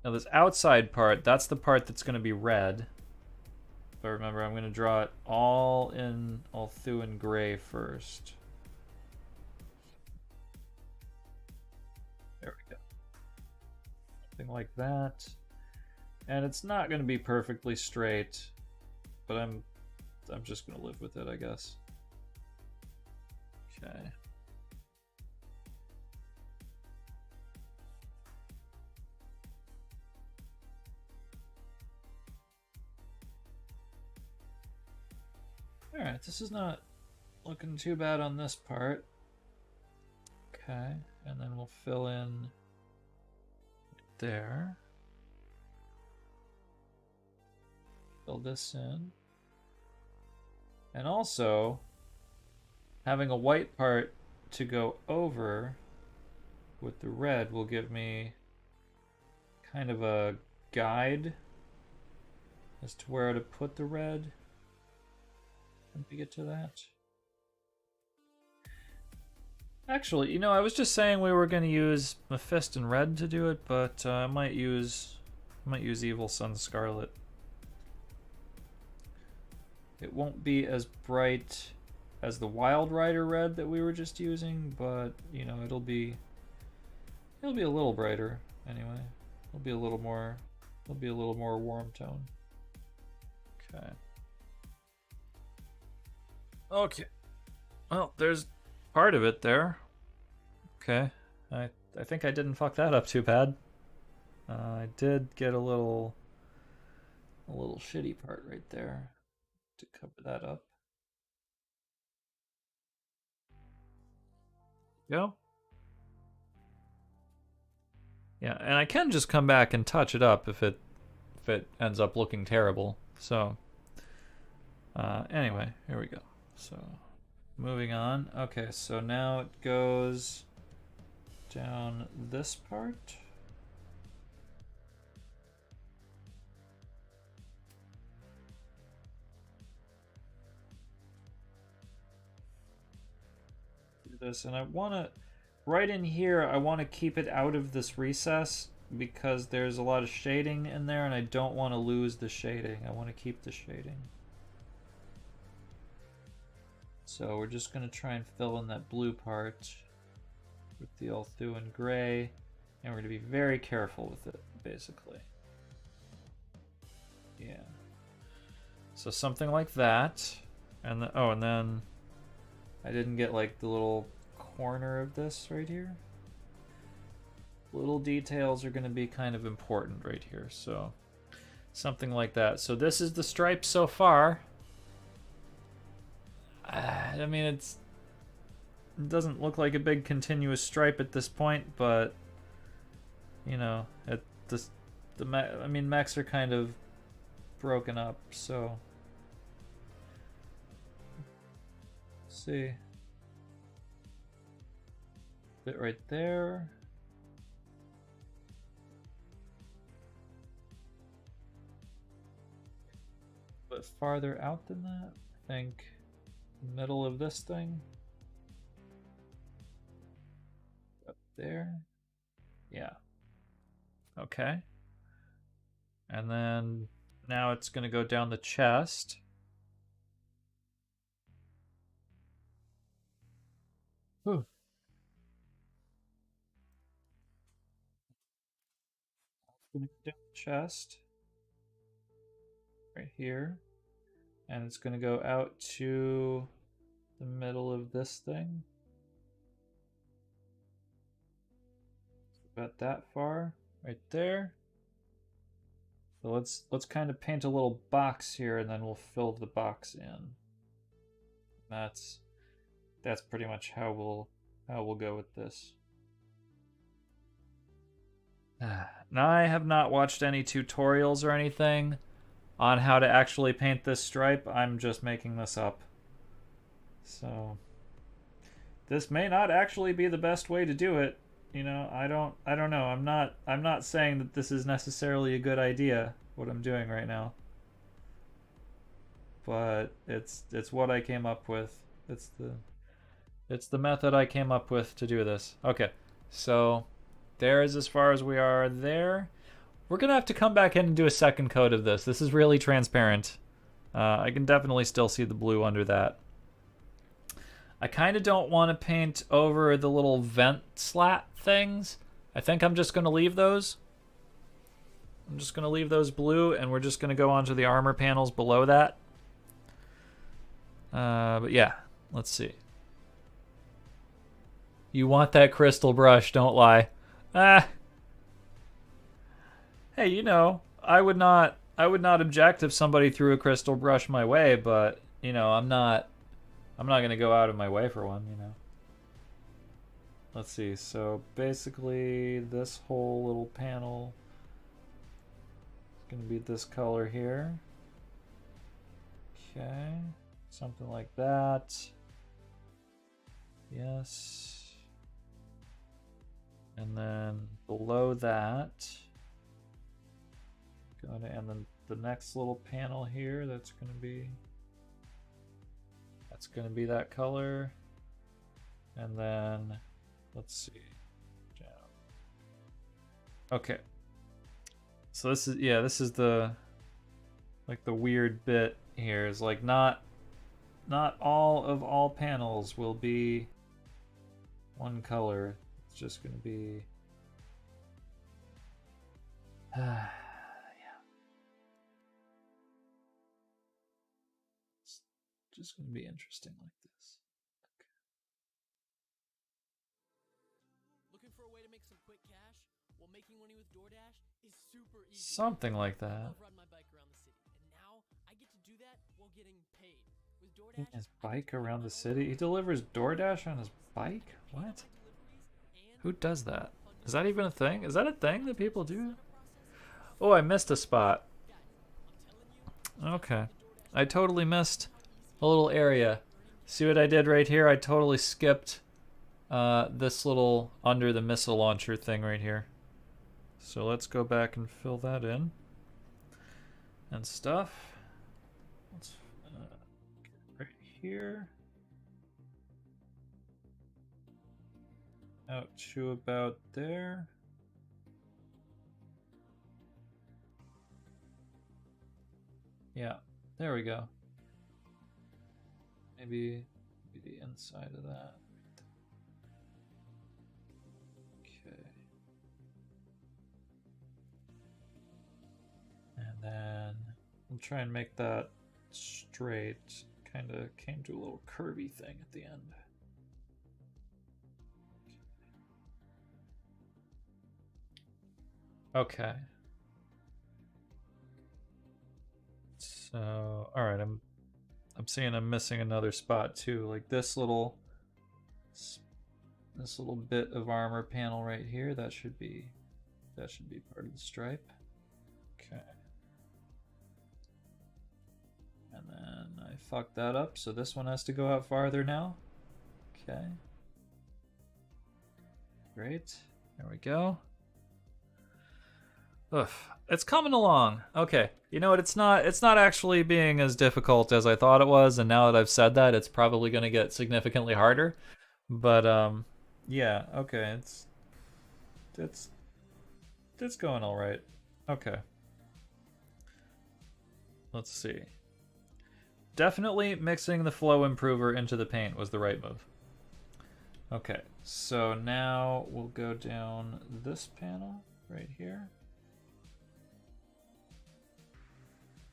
Now this outside part, that's the part that's going to be red. But remember, I'm going to draw it all through in gray first. There we go. Something like that. And it's not going to be perfectly straight, but I'm just going to live with it, I guess. Okay. Alright, this is not looking too bad on this part. Okay, and then we'll fill in there. Fill this in. And also, having a white part to go over with the red will give me kind of a guide as to where to put the red. Let me get to that. Actually, you know, I was just saying we were going to use Mephisto and red to do it, but I might use Evil Sun Scarlet. It won't be as bright as the Wild Rider red that we were just using, but you know, it'll be a little brighter anyway. It'll be a little more warm tone. Okay. Okay. Well, there's part of it there. Okay. I think I didn't fuck that up too bad. I did get a little shitty part right there to cover that up. Go. Yeah, and I can just come back and touch it up if it ends up looking terrible. So anyway, here we go. So moving on. Okay, so now it goes down this part. Do this, and I want to, right in here, I want to keep it out of this recess because there's a lot of shading in there and I don't want to lose the shading. I want to keep the shading. So we're just going to try and fill in that blue part with the Althuan gray, and we're going to be very careful with it, basically. Yeah. So something like that, and and then I didn't get like the little corner of this right here. Little details are going to be kind of important right here, so something like that. So this is the stripe so far. I mean, it doesn't look like a big continuous stripe at this point, but you know, I mean, mechs are kind of broken up, so let's see, bit right there. A bit farther out than that, I think. Middle of this thing. Up there. Yeah. Okay. And then now it's going to go down the chest. Whew. It's going to go down the chest. Right here. And it's going to go out to the middle of this thing. About that far, right there. So let's kind of paint a little box here, and then we'll fill the box in. That's pretty much how we'll go with this. Now, I have not watched any tutorials or anything on how to actually paint this stripe. I'm just making this up. So this may not actually be the best way to do it. You know, I don't know. I'm not saying that this is necessarily a good idea, what I'm doing right now. But it's what I came up with. It's the method I came up with to do this. Okay. So there is as far as we are there. We're gonna have to come back in and do a second coat of this. This is really transparent. I can definitely still see the blue under that. I kind of don't want to paint over the little vent slat things. I think I'm just gonna leave those. I'm just gonna leave those blue, and we're just gonna go onto the armor panels below that. But yeah, let's see. You want that crystal brush, don't lie. Ah. Hey, you know, I would not object if somebody threw a crystal brush my way, but you know, I'm not gonna go out of my way for one, you know. Let's see, so basically this whole little panel is gonna be this color here. Okay, something like that. Yes. And then below that, and then the next little panel here, that's gonna be that color. And then let's see. Okay. So this is the weird bit here, is like not all panels will be one color. It's just gonna be yeah. It's just gonna be interesting like this. Okay.
Looking for a way to make some quick cash while making money with DoorDash is super easy.
Something like that.
I've run my bike around the city, and now I get to do that while getting paid. With DoorDash,
His bike around the city? He delivers DoorDash on his bike? What? Who does that? Is that even a thing? Is that a thing that people do? Oh, I missed a spot. Okay. I totally missed a little area. See what I did right here? I totally skipped this little under the missile launcher thing right here. So let's go back and fill that in. And stuff. Let's right here. Out to about there. Yeah, there we go. Maybe the inside of that. Okay. And then we'll try and make that straight. Kind of came to a little curvy thing at the end. Okay. So, all right, I'm seeing I'm missing another spot too, like this little bit of armor panel right here. That should be part of the stripe. Okay. And then I fucked that up, so this one has to go out farther now. Okay. Great. There we go. Ugh, it's coming along. Okay, you know what? It's not actually being as difficult as I thought it was, and now that I've said that, it's probably going to get significantly harder. But yeah, okay, it's going all right. Okay. Let's see. Definitely mixing the flow improver into the paint was the right move. Okay, so now we'll go down this panel right here.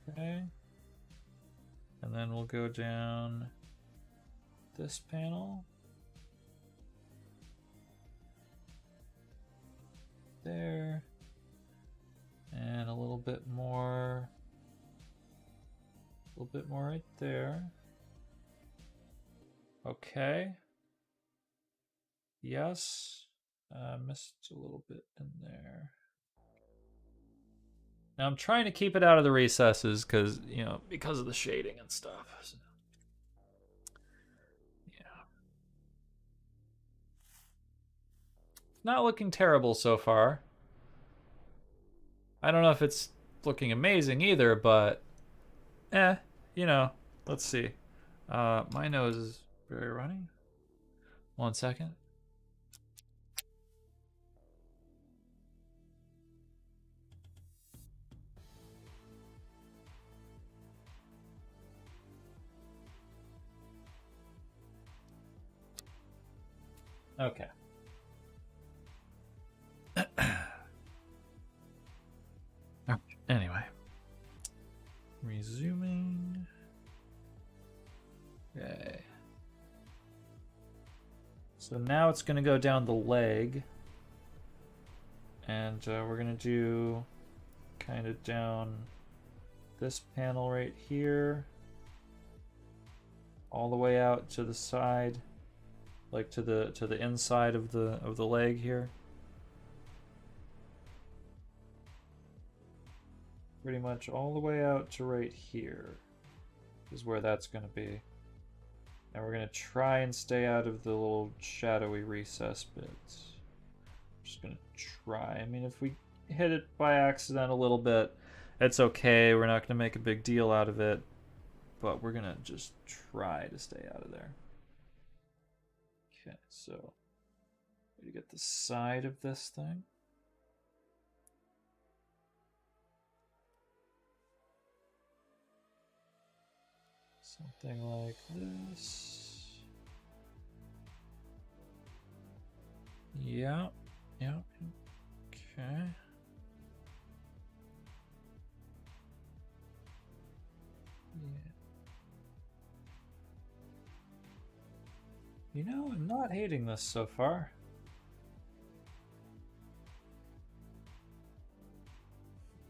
Okay. And then we'll go down this panel. There. And a little bit more. A little bit more right there. Okay. Yes. Missed a little bit in there. Now I'm trying to keep it out of the recesses because, you know, because of the shading and stuff. So, yeah. Not looking terrible so far. I don't know if it's looking amazing either, but you know, let's see. My nose is very runny. 1 second. Okay. Anyway. Resuming. Okay. So now it's going to go down the leg. And we're going to do kind of down this panel right here. All the way out to the side. Like to the inside of the leg here. Pretty much all the way out to right here is where that's going to be. And we're going to try and stay out of the little shadowy recess bits. Just going to try. I mean, if we hit it by accident a little bit, it's okay. We're not going to make a big deal out of it. But we're going to just try to stay out of there. Okay, so we get the side of this thing. Something like this. Yeah, yeah, okay. Yeah. You know, I'm not hating this so far.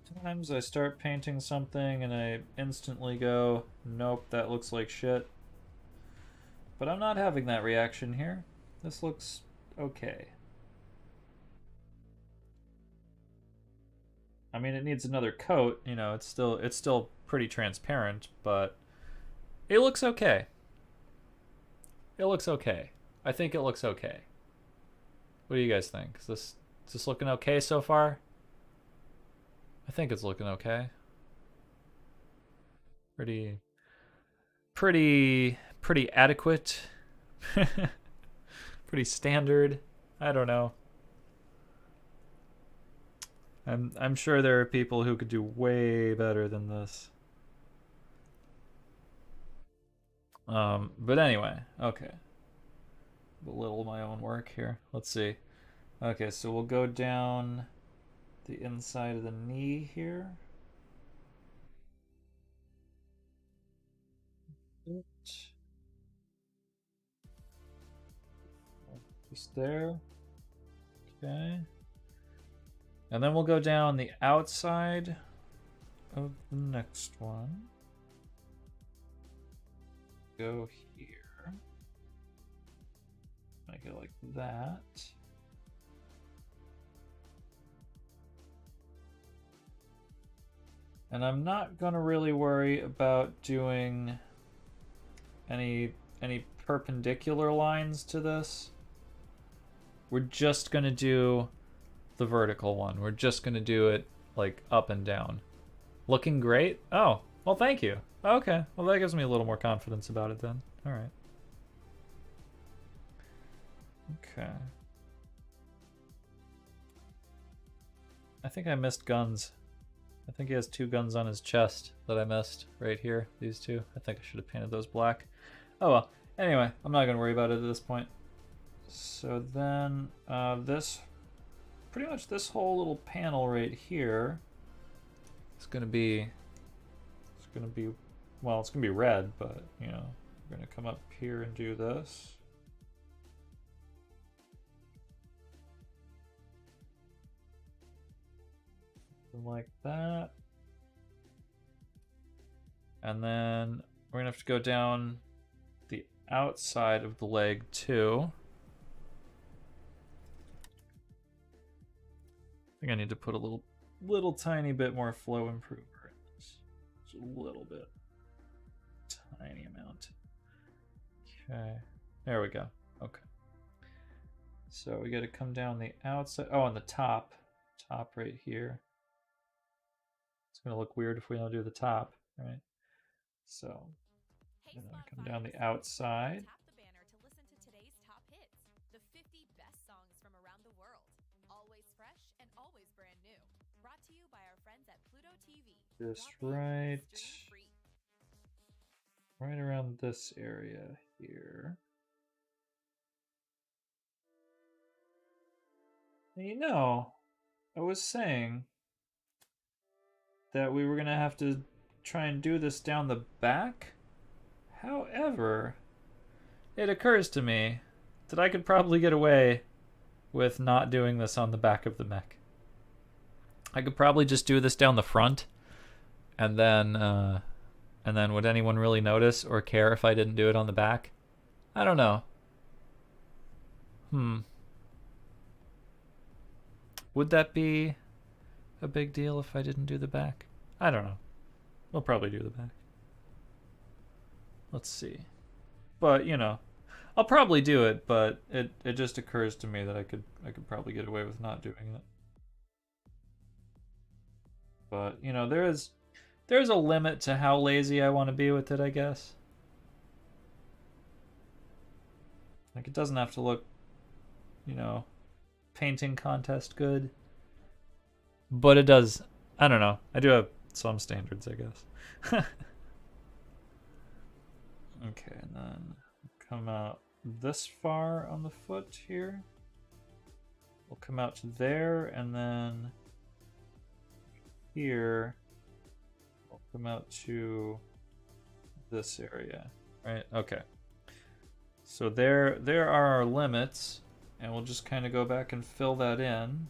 Sometimes I start painting something and I instantly go, nope, that looks like shit. But I'm not having that reaction here. This looks okay. I mean, it needs another coat, you know, it's still pretty transparent, but it looks okay. It looks okay. I think it looks okay. What do you guys think? Is this looking okay so far? I think it's looking okay. Pretty adequate. Pretty standard. I don't know. I'm sure there are people who could do way better than this. But anyway, okay. Belittle my own work here. Let's see. Okay, so we'll go down the inside of the knee here. Just there. Okay. And then we'll go down the outside of the next one. Go here. Make it like that. And I'm not gonna really worry about doing any perpendicular lines to this. We're just gonna do the vertical one. We're just gonna do it like up and down. Looking great? Oh, well, thank you. Okay, well, that gives me a little more confidence about it then. All right. Okay. I think I missed guns. I think he has 2 guns on his chest that I missed right here. These 2. I think I should have painted those black. Oh well. Anyway, I'm not gonna worry about it at this point. So then, pretty much this whole little panel right here is gonna be, well, it's gonna be red, but you know, we're gonna come up here and do this. Like that. And then we're gonna have to go down the outside of the leg too. I think I need to put a little tiny bit more flow improver in this. Just a little bit. Tiny amount. Okay. There we go. Okay. So we gotta come down the outside. Oh, on the top. Top right here. It's gonna look weird if we don't do the top, right? So I'm gonna come down the outside.
Tap the banner to listen to today's top hits, the 50 best songs from around the world. Always fresh and always brand new. Brought to you by our friends at Pluto TV.
Just
Stream free.
right around this area here. You know, I was saying that we were gonna have to try and do this down the back. However, it occurs to me that I could probably get away with not doing this on the back of the mech. I could probably just do this down the front, and then would anyone really notice or care if I didn't do it on the back? I don't know. Would that be a big deal if I didn't do the back? I don't know. We'll probably do the back. Let's see. But, you know, I'll probably do it, but it just occurs to me that I could probably get away with not doing it. But, you know, there's a limit to how lazy I want to be with it, I guess. Like, it doesn't have to look, you know, painting contest good. But it does, I don't know. I do have some standards, I guess. Okay, and then come out this far on the foot here. We'll come out to there, and then here we'll come out to this area. Right? Okay. So there are our limits, and we'll just kind of go back and fill that in.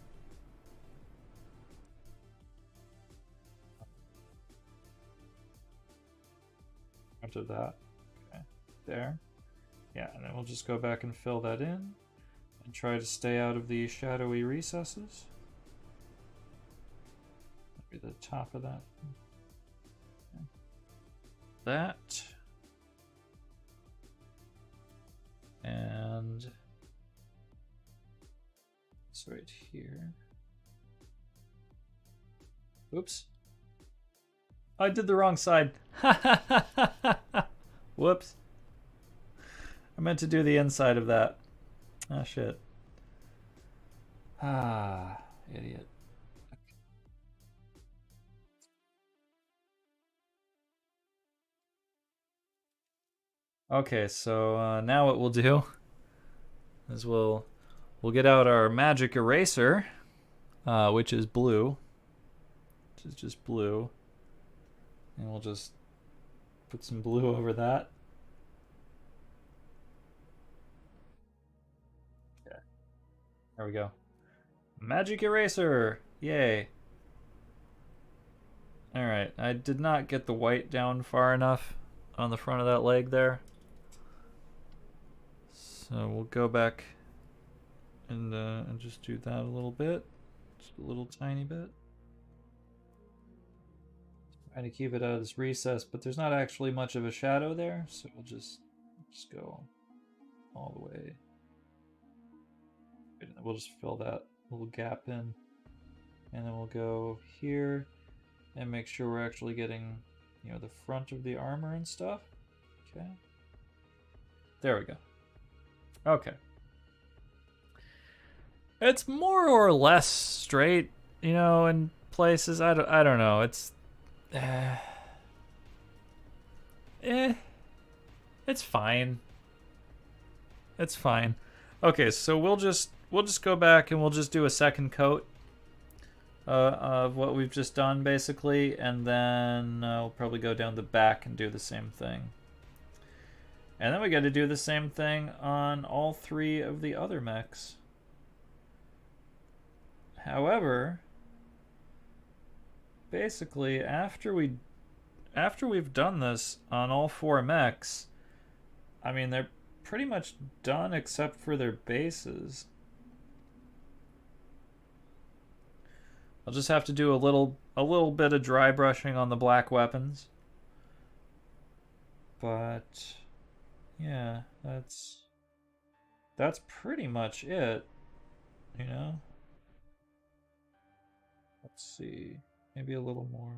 After that. Okay. There. Yeah, and then we'll just go back and fill that in and try to stay out of the shadowy recesses. Maybe the top of that. Okay. That. And it's right here. Oops. I did the wrong side. Whoops. I meant to do the inside of that. Ah, shit. Ah, idiot. Okay, so now what we'll do is we'll get out our magic eraser, which is blue. Which is just blue. And we'll just put some blue over that. Okay. There we go. Magic eraser! Yay. Alright, I did not get the white down far enough on the front of that leg there. So we'll go back and just do that a little bit. Just a little tiny bit. Trying to keep it out of this recess, but there's not actually much of a shadow there, so we'll just go all the way. We'll just fill that little gap in, and then we'll go here and make sure we're actually getting, you know, the front of the armor and stuff. Okay. There we go. Okay. It's more or less straight, you know, in places. I don't know. It's it's fine. It's fine. Okay, so we'll just go back and we'll just do a second coat of what we've just done, basically, and then we'll probably go down the back and do the same thing. And then we got to do the same thing on all three of the other mechs. However, basically, after we've done this on all four mechs, I mean, they're pretty much done except for their bases. I'll just have to do a little bit of dry brushing on the black weapons. But yeah, that's pretty much it, you know? Let's see. Maybe a little more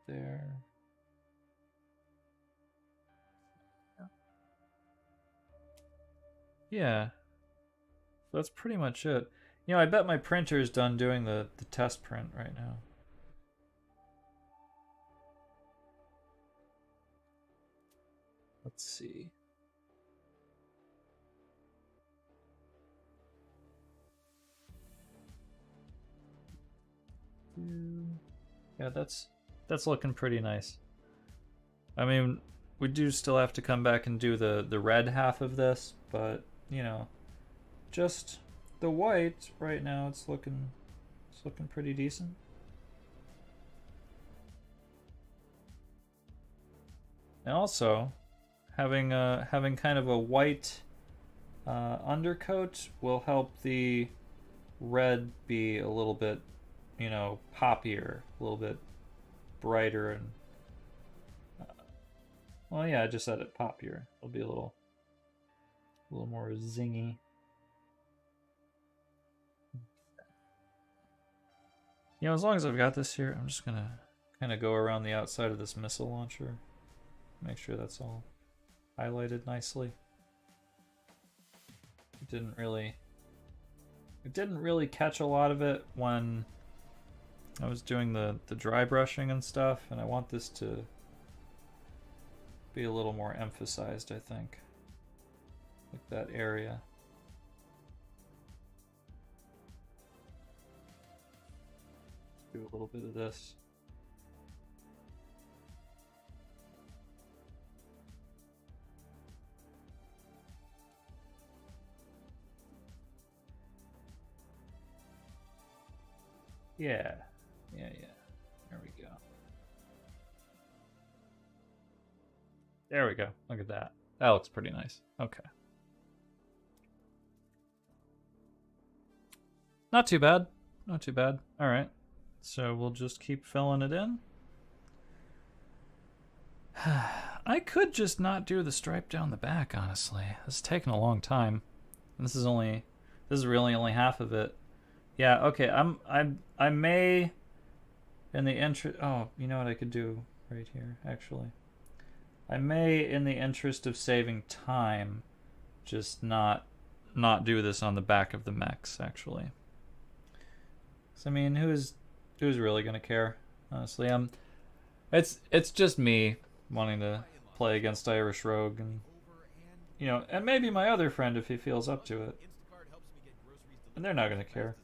there. Yeah. So that's pretty much it. You know, I bet my printer's done doing the test print right now. Let's see. Yeah, that's looking pretty nice. I mean, we do still have to come back and do the red half of this, but you know, just the white right now, it's looking pretty decent. And also, having kind of a white undercoat will help the red be a little bit, you know, poppier, a little bit brighter, and well, yeah, I just said it, poppier. It'll be a little more zingy. You know, as long as I've got this here, I'm just gonna kind of go around the outside of this missile launcher, make sure that's all highlighted nicely. It didn't really catch a lot of it when I was doing the dry brushing and stuff, and I want this to be a little more emphasized, I think. Like that area. Let's do a little bit of this. Yeah. There we go. There we go. Look at that. That looks pretty nice. Okay. Not too bad. Not too bad. All right. So we'll just keep filling it in. I could just not do the stripe down the back, honestly. This is taking a long time. And this is really only half of it. Yeah, okay. I may in the interest, oh, you know what I could do right here, actually. I may, in the interest of saving time, just not do this on the back of the mechs, actually. So, I mean, who's really gonna care? Honestly, it's just me wanting to play against Irish Rogue, and you know, and maybe my other friend if he feels up to it. And they're not gonna care.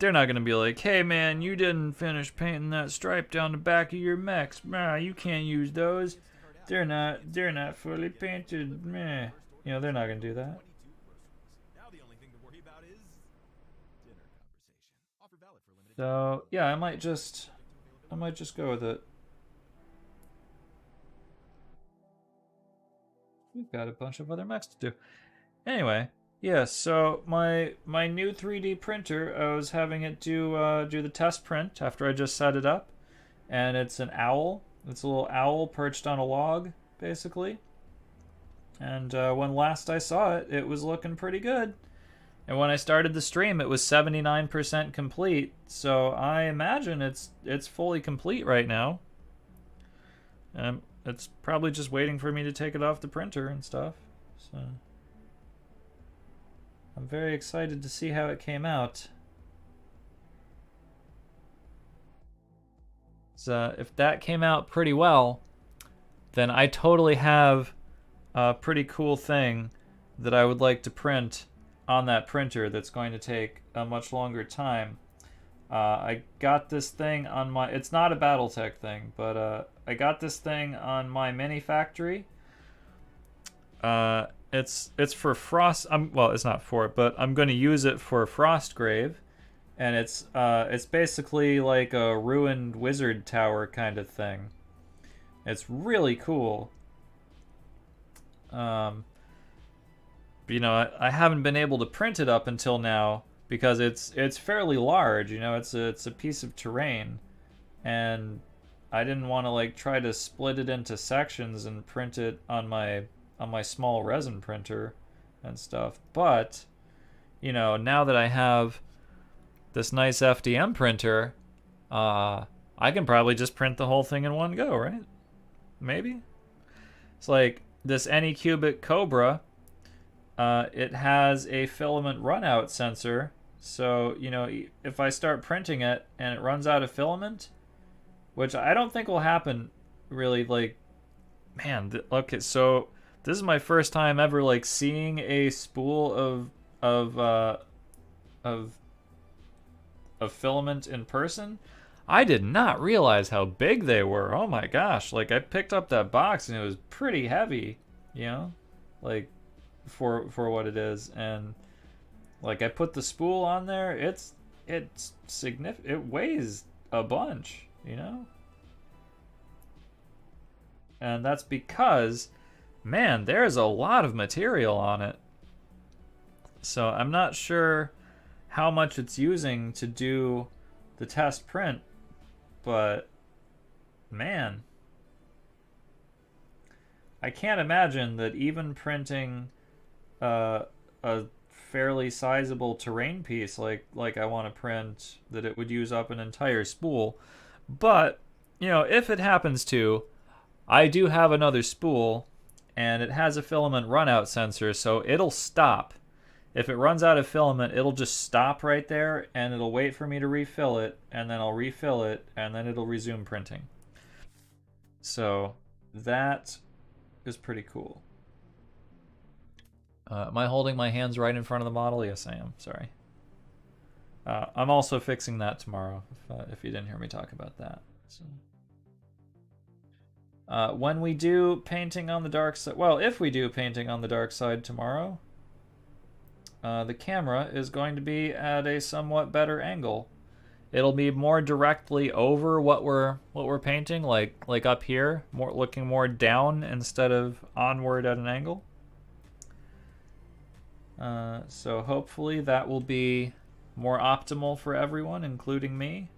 They're not gonna be like, "Hey man, you didn't finish painting that stripe down the back of your mechs. Nah, you can't use those. They're not fully painted." Meh. You know, they're not gonna do that. So yeah, I might just go with it. We've got a bunch of other mechs to do. Anyway, yeah. So my new 3D printer, I was having it do the test print after I just set it up, and it's an owl. It's a little owl perched on a log, basically. And when last I saw it, it was looking pretty good. And when I started the stream, it was 79% complete. So I imagine it's fully complete right now. And it's probably just waiting for me to take it off the printer and stuff. So I'm very excited to see how it came out. So if that came out pretty well, then I totally have a pretty cool thing that I would like to print on that printer that's going to take a much longer time. I got this thing on my, it's not a BattleTech thing, but I got this thing on my mini factory. It's for frost, well, it's not for it, but I'm going to use it for Frostgrave, and it's basically like a ruined wizard tower kind of thing. It's really cool. You know, I haven't been able to print it up until now because it's fairly large. You know, it's a piece of terrain, and I didn't want to like try to split it into sections and print it on my small resin printer and stuff. But you know, now that I have this nice FDM printer, I can probably just print the whole thing in one go, right? Maybe. It's like this Anycubic Cobra. It has a filament runout sensor, so you know, if I start printing it and it runs out of filament, which I don't think will happen really, like, man, okay, so this is my first time ever like seeing a spool of of filament in person, I did not realize how big they were. Oh my gosh, like I picked up that box and it was pretty heavy, you know, like for what it is. And like I put the spool on there, it's significant. It weighs a bunch, you know? And that's because, man, there's a lot of material on it. So I'm not sure how much it's using to do the test print, but man, I can't imagine that even printing a fairly sizable terrain piece like I want to print, that it would use up an entire spool. But, you know, if it happens to, I do have another spool and it has a filament runout sensor, so it'll stop. If it runs out of filament, it'll just stop right there and it'll wait for me to refill it, and then I'll refill it, and then it'll resume printing. So that is pretty cool. Am I holding my hands right in front of the model? Yes, I am. Sorry. I'm also fixing that tomorrow, if you didn't hear me talk about that. So. When we do painting on the dark side, well, if we do painting on the dark side tomorrow, the camera is going to be at a somewhat better angle. It'll be more directly over what we're painting, like up here, looking more down instead of onward at an angle. So hopefully that will be more optimal for everyone, including me.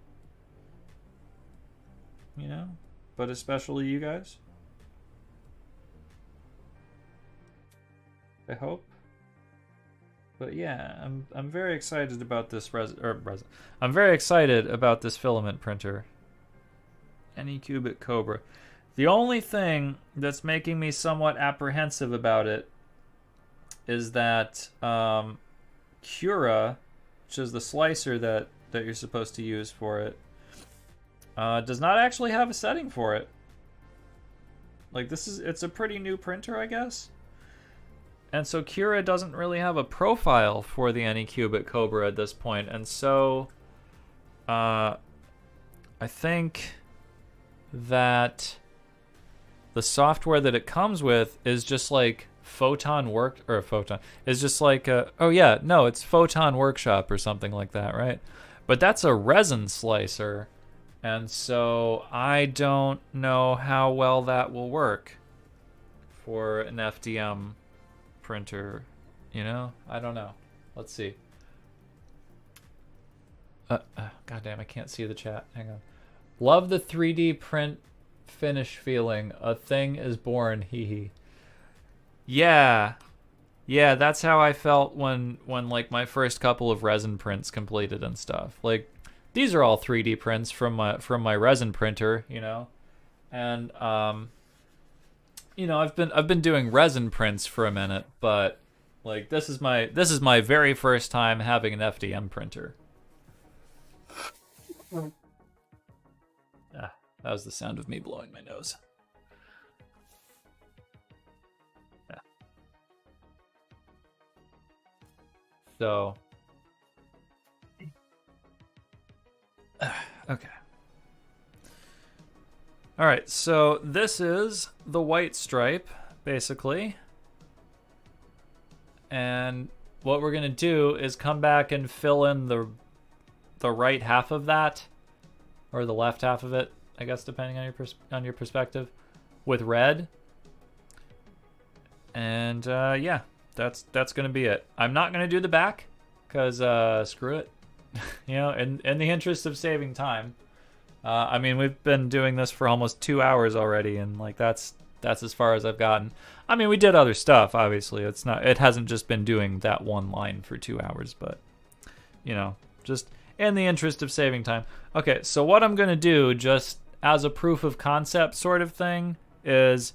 You know, but especially you guys. I hope. But yeah, I'm very excited about this I'm very excited about this filament printer. Anycubic Cobra. The only thing that's making me somewhat apprehensive about it is that Cura, which is the slicer that you're supposed to use for it, does not actually have a setting for it. Like it's a pretty new printer, I guess. And so Cura doesn't really have a profile for the Anycubic Cobra at this point. And so I think that the software that it comes with is just like Photon is just like it's Photon Workshop or something like that, right? But that's a resin slicer, and so I don't know how well that will work for an FDM printer, you know? I don't know. Let's see. Goddamn, I can't see the chat. Hang on. Love the 3D print finish feeling. A thing is born. Hee hee. Yeah, that's how I felt when like my first couple of resin prints completed and stuff. Like these are all 3D prints from my resin printer, you know, and you know, I've been doing resin prints for a minute, but like this is my very first time having an FDM printer. That was the sound of me blowing my nose. So, okay. All right, so this is the white stripe, basically. And what we're gonna do is come back and fill in the right half of that, or the left half of it, I guess, depending on your perspective, with red. And yeah. That's gonna be it. I'm not gonna do the back, cause screw it. You know, in the interest of saving time. I mean, we've been doing this for almost 2 hours already, and like that's as far as I've gotten. I mean, we did other stuff, obviously. It hasn't just been doing that one line for 2 hours, but you know, just in the interest of saving time. Okay, so what I'm gonna do, just as a proof of concept sort of thing, is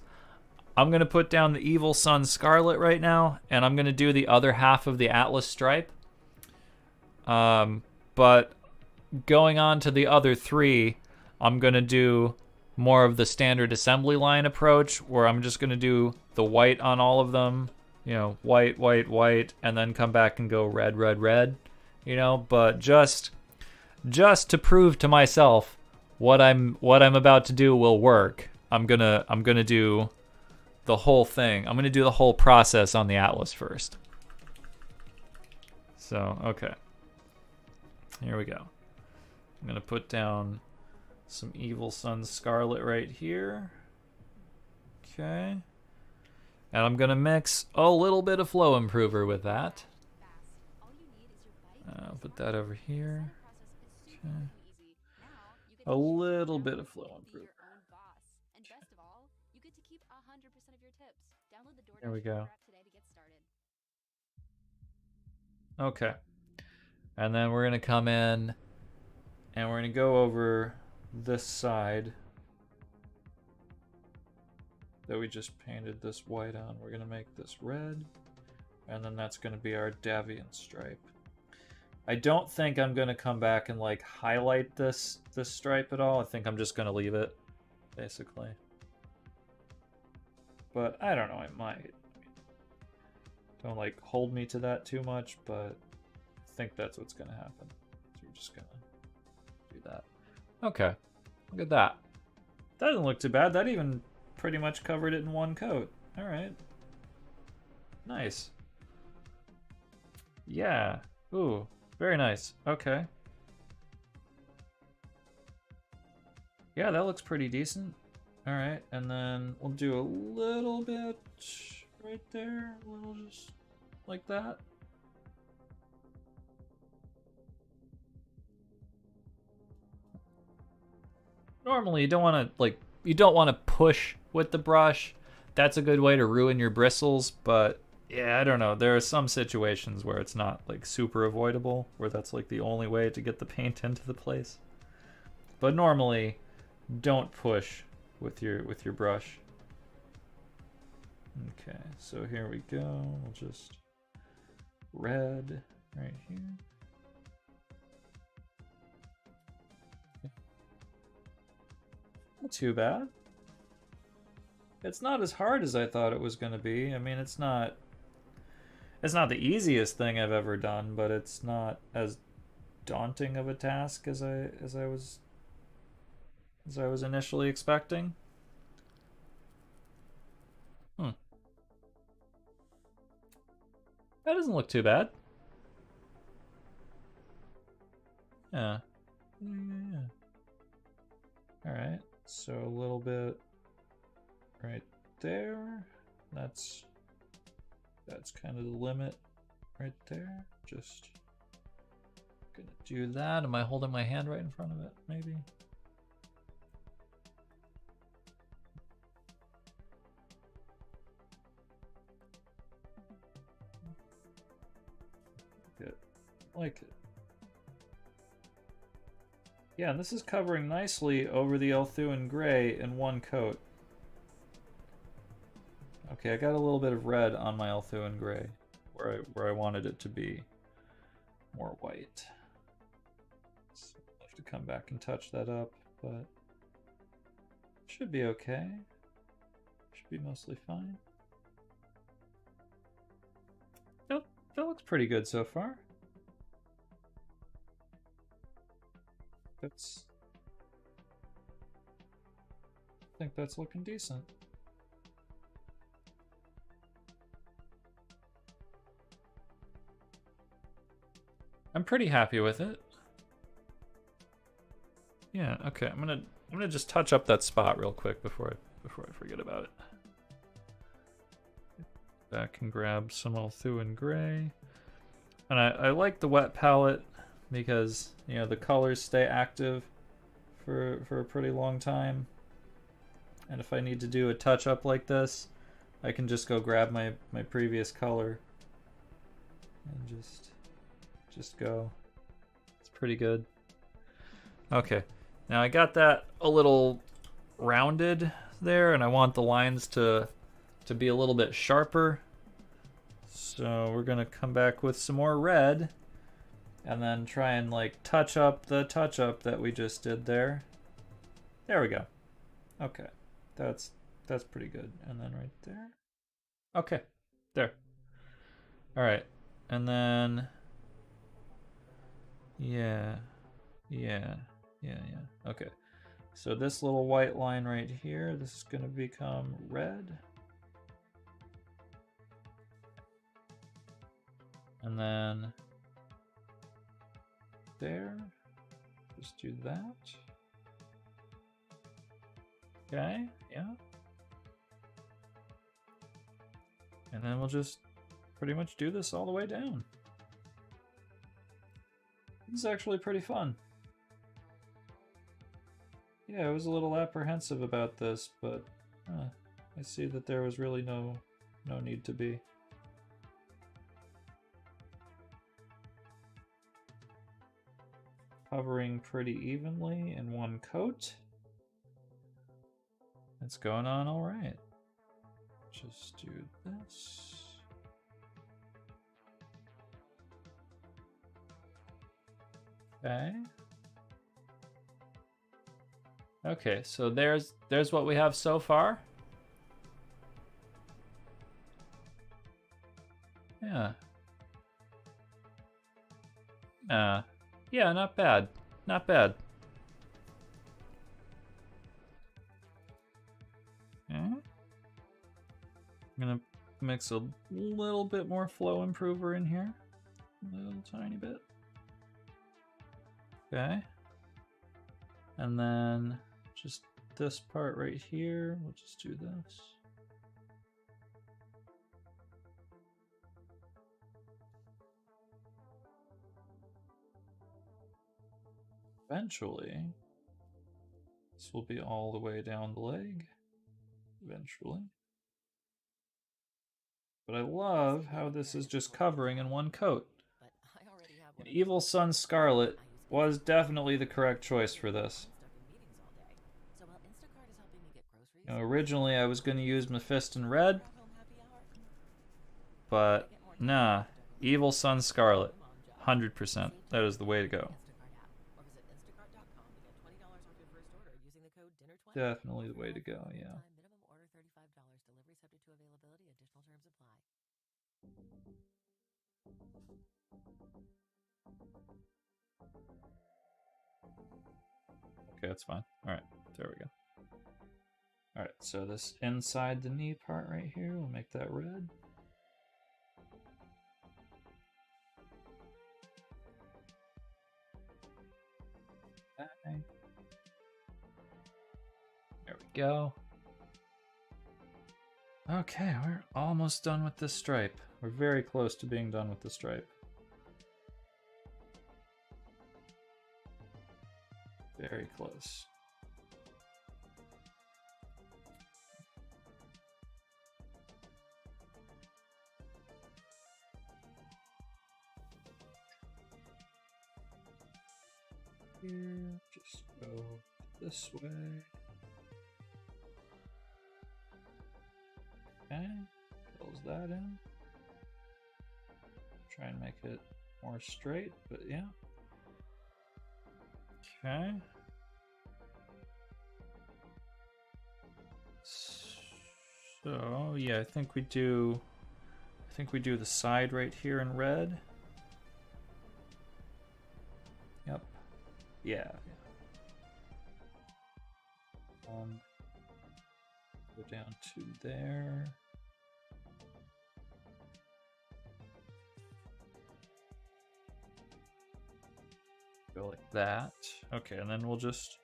I'm going to put down the Evil Sun Scarlet right now, and I'm going to do the other half of the Atlas stripe. But going on to the other three, I'm going to do more of the standard assembly line approach, where I'm just going to do the white on all of them, you know, white, white, white, and then come back and go red, red, red, you know, but just just to prove to myself what I'm about to do will work, I'm gonna do the whole thing. I'm gonna do the whole process on the Atlas first. So, okay. Here we go. I'm gonna put down some Evil Sun Scarlet right here. Okay. And I'm gonna mix a little bit of Flow Improver with that. I'll put that over here. Okay. A little bit of Flow Improver. There we go. Okay. And then we're gonna come in and we're gonna go over this side that we just painted this white on. We're gonna make this red, and then that's gonna be our Davion stripe. I don't think I'm gonna come back and like highlight this stripe at all. I think I'm just gonna leave it, basically. But I don't know, I might. Don't like hold me to that too much, but I think that's what's gonna happen. So we're just gonna do that. Okay, look at that. That doesn't look too bad. That even pretty much covered it in one coat. All right. Nice. Yeah. Ooh, very nice. Okay. Yeah, that looks pretty decent. All right, and then we'll do a little bit right there, a little just like that. Normally, you don't want to push with the brush. That's a good way to ruin your bristles, but yeah, I don't know. There are some situations where it's not like super avoidable, where that's like the only way to get the paint into the place. But normally, don't push with your brush. Okay, so here we go. We'll just red right here. Not too bad. It's not as hard as I thought it was going to be. I mean, it's not the easiest thing I've ever done, but it's not as daunting of a task as I was initially expecting. That doesn't look too bad. Yeah. All right. So a little bit right there. That's kind of the limit right there. Just gonna do that. Am I holding my hand right in front of it? Maybe. Good. Like it. Yeah, and this is covering nicely over the Elthuan Gray in one coat. Okay, I got a little bit of red on my Elthuan Gray where I wanted it to be more white. So I'll have to come back and touch that up, but it should be okay. Should be mostly fine. That looks pretty good so far. I think that's looking decent. I'm pretty happy with it. Yeah, okay. I'm gonna just touch up that spot real quick before I forget about it. Back and grab some Elthuan Gray. And I like the wet palette because, you know, the colors stay active for a pretty long time. And if I need to do a touch up like this, I can just go grab my previous color and just go. It's pretty good. Okay, now I got that a little rounded there, and I want the lines to be a little bit sharper. So we're gonna come back with some more red and then try and like touch up the touch up that we just did there. There we go. Okay, that's pretty good. And then right there. Okay, there. All right, and then yeah, Yeah. Okay. So this little white line right here, this is going to become red. And then there, just do that. Okay, yeah. And then we'll just pretty much do this all the way down. This is actually pretty fun. Yeah, I was a little apprehensive about this, but I see that there was really no need to be. Covering pretty evenly in one coat. It's going on all right. Just do this. Okay. Okay, so there's what we have so far. Yeah. Yeah, not bad. Not bad. Okay. I'm gonna mix a little bit more flow improver in here. A little tiny bit. Okay. And then just this part right here, we'll just do this. Eventually, this will be all the way down the leg. Eventually. But I love how this is just covering in one coat. An Evil Sun Scarlet was definitely the correct choice for this. You know, originally I was going to use Mephiston Red, but nah, Evil Sun Scarlet, 100%. That is the way to go. Definitely the way to go, yeah. Okay, that's fine. Alright, there we go. Alright, so this inside the knee part right here, we'll make that red. Okay. There we go. Okay, we're almost done with this stripe. We're very close to being done with the stripe. Very close. Here, just go this way. Okay, fills that in. Try and make it more straight, but yeah. Okay. So yeah, I think we do the side right here in red. Yep. Yeah. Go down to there. Go like that. Okay, and then we'll just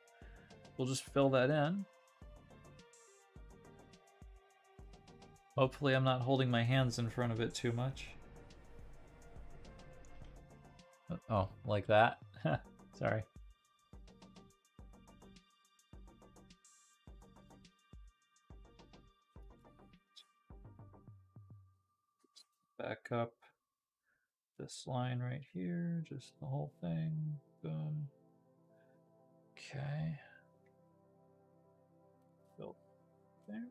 fill that in. Hopefully I'm not holding my hands in front of it too much. Oh, like that? Sorry. Back up this line right here, just the whole thing. Boom. Okay. Fill there.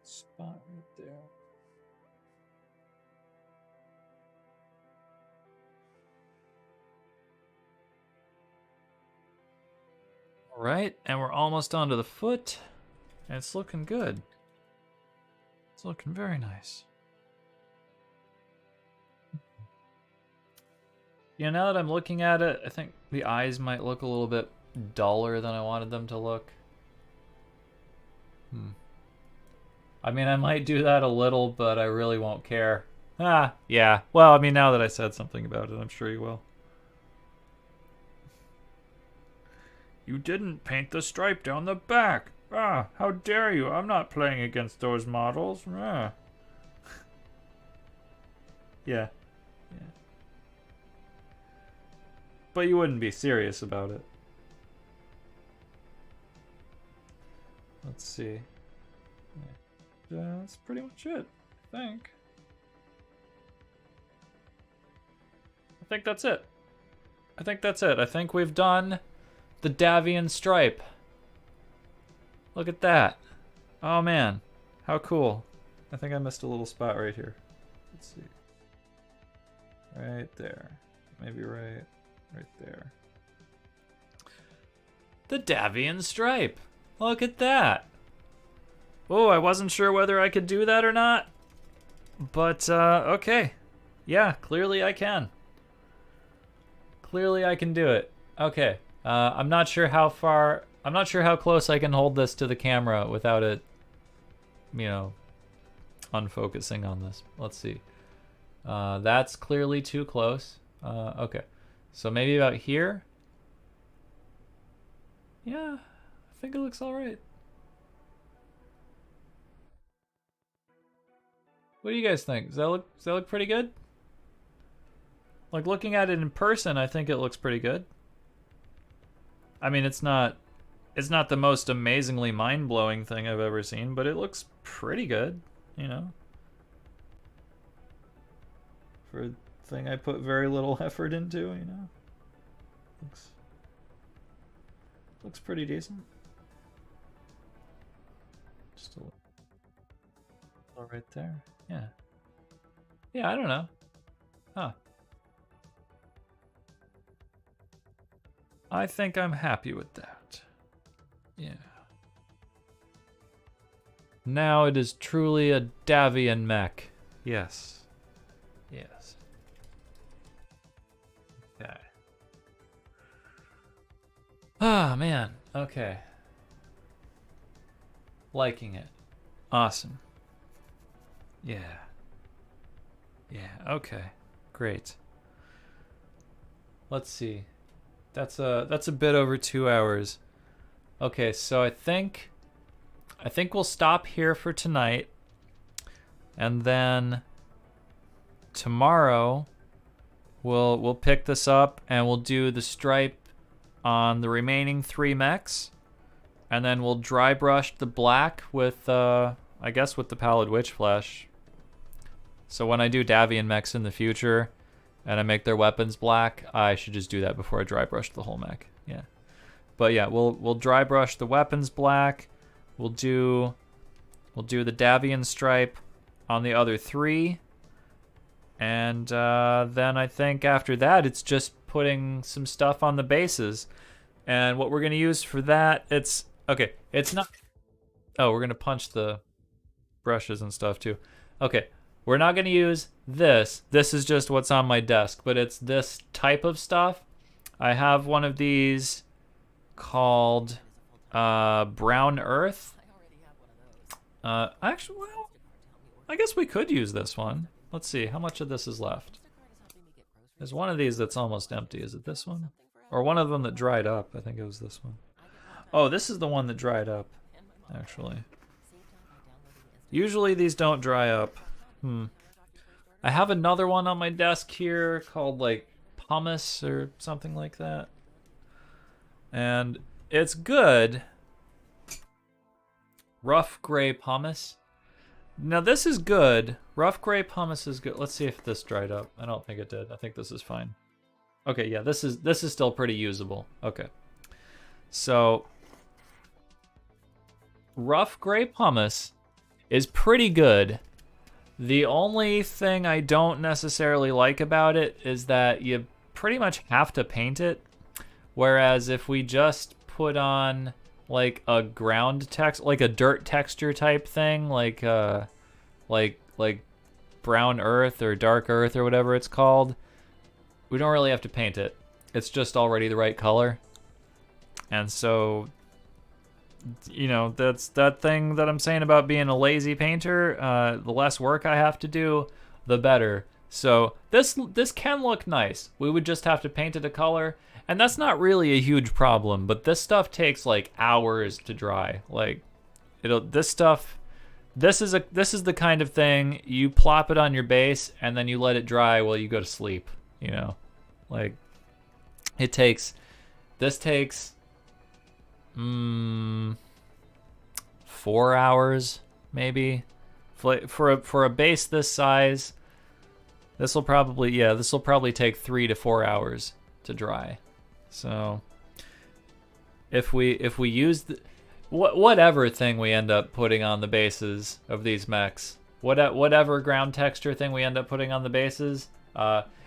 Spot right there. All right, and we're almost onto the foot, and it's looking good. It's looking very nice. Yeah, now that I'm looking at it, I think the eyes might look a little bit duller than I wanted them to look. I mean, I might do that a little, but I really won't care. Ah, yeah. Well, I mean, now that I said something about it, I'm sure you will. You didn't paint the stripe down the back. Ah, how dare you? I'm not playing against those models. Ah. Yeah. Yeah. But you wouldn't be serious about it. Let's see. That's pretty much it, I think. I think that's it. I think that's it. I think we've done the Davion stripe. Look at that. Oh man, how cool. I think I missed a little spot right here. Let's see. Right there. Maybe right there. The Davion stripe. Look at that. Oh, I wasn't sure whether I could do that or not. But, okay. Yeah, clearly I can. Clearly I can do it. Okay. I'm not sure how close I can hold this to the camera without it, you know, unfocusing on this. Let's see. That's clearly too close. Okay. So maybe about here. Yeah, I think it looks all right. What do you guys think? Does that look pretty good? Like, looking at it in person, I think it looks pretty good. I mean, it's not the most amazingly mind-blowing thing I've ever seen, but it looks pretty good, you know. For a thing I put very little effort into, you know. Looks pretty decent. Just a little right there. Yeah. Yeah, I don't know. Huh. I think I'm happy with that. Yeah. Now it is truly a Davion mech. Yes. Yes. Okay. Ah, man. Okay. Liking it. Awesome. Yeah. Yeah, okay. Great. Let's see. That's a bit over 2 hours. Okay, so I think we'll stop here for tonight. And then tomorrow we'll pick this up and we'll do the stripe on the remaining 3 mechs. And then we'll dry brush the black with I guess with the Pallid Witch Flesh. So when I do Davion mechs in the future and I make their weapons black, I should just do that before I dry brush the whole mech. Yeah. But yeah, we'll dry brush the weapons black. We'll do the Davion stripe on the other 3. And then I think after that it's just putting some stuff on the bases. And what we're going to use for that, it's not... Oh, we're going to punch the brushes and stuff too. Okay. We're not going to use this. This is just what's on my desk, but it's this type of stuff. I have one of these called Brown Earth. Actually, well, I guess we could use this one. Let's see, how much of this is left? There's one of these that's almost empty. Is it this one? Or one of them that dried up. I think it was this one. Oh, this is the one that dried up, actually. Usually these don't dry up. I have another one on my desk here called like Pumice or something like that. And it's good. Rough gray pumice. Now this is good. Rough gray pumice is good. Let's see if this dried up. I don't think it did. I think this is fine. Okay, yeah, this is still pretty usable. Okay. So rough gray pumice is pretty good. The only thing I don't necessarily like about it is that you pretty much have to paint it. Whereas if we just put on like a ground text, like a dirt texture type thing, like like brown earth or dark earth or whatever it's called, we don't really have to paint it. It's just already the right color. And so, you know, that's that thing that I'm saying about being a lazy painter. The less work I have to do, the better. So this can look nice. We would just have to paint it a color, and that's not really a huge problem. But this stuff takes like hours to dry. Like, this is the kind of thing you plop it on your base and then you let it dry while you go to sleep. You know, like this takes 4 hours maybe for a base this size. This will probably take 3 to 4 hours to dry. So if we use whatever thing we end up putting on the bases of these mechs, whatever ground texture thing we end up putting on the bases,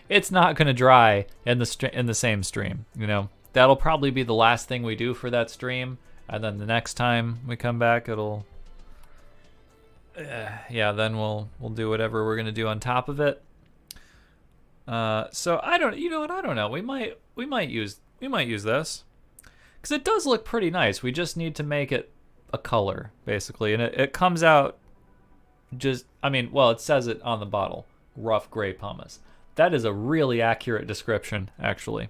it's not going to dry in the same stream. You know, that'll probably be the last thing we do for that stream, and then the next time we come back, it'll then we'll do whatever we're going to do on top of it. So I don't know. We might use this, because it does look pretty nice. We just need to make it a color, basically, and it comes out just, it says it on the bottle, rough gray pumice. That is a really accurate description, actually.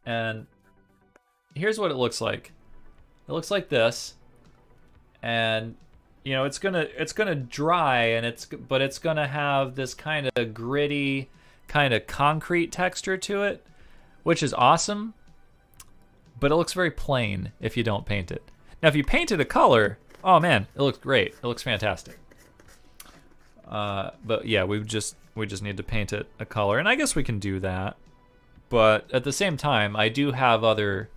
And here's what it looks like. It looks like this, and you know, it's gonna dry, but it's gonna have this kind of gritty, kind of concrete texture to it, which is awesome. But it looks very plain if you don't paint it. Now, if you paint it a color, oh man, it looks great. It looks fantastic. But yeah, we just need to paint it a color, and I guess we can do that. But at the same time, I do have other,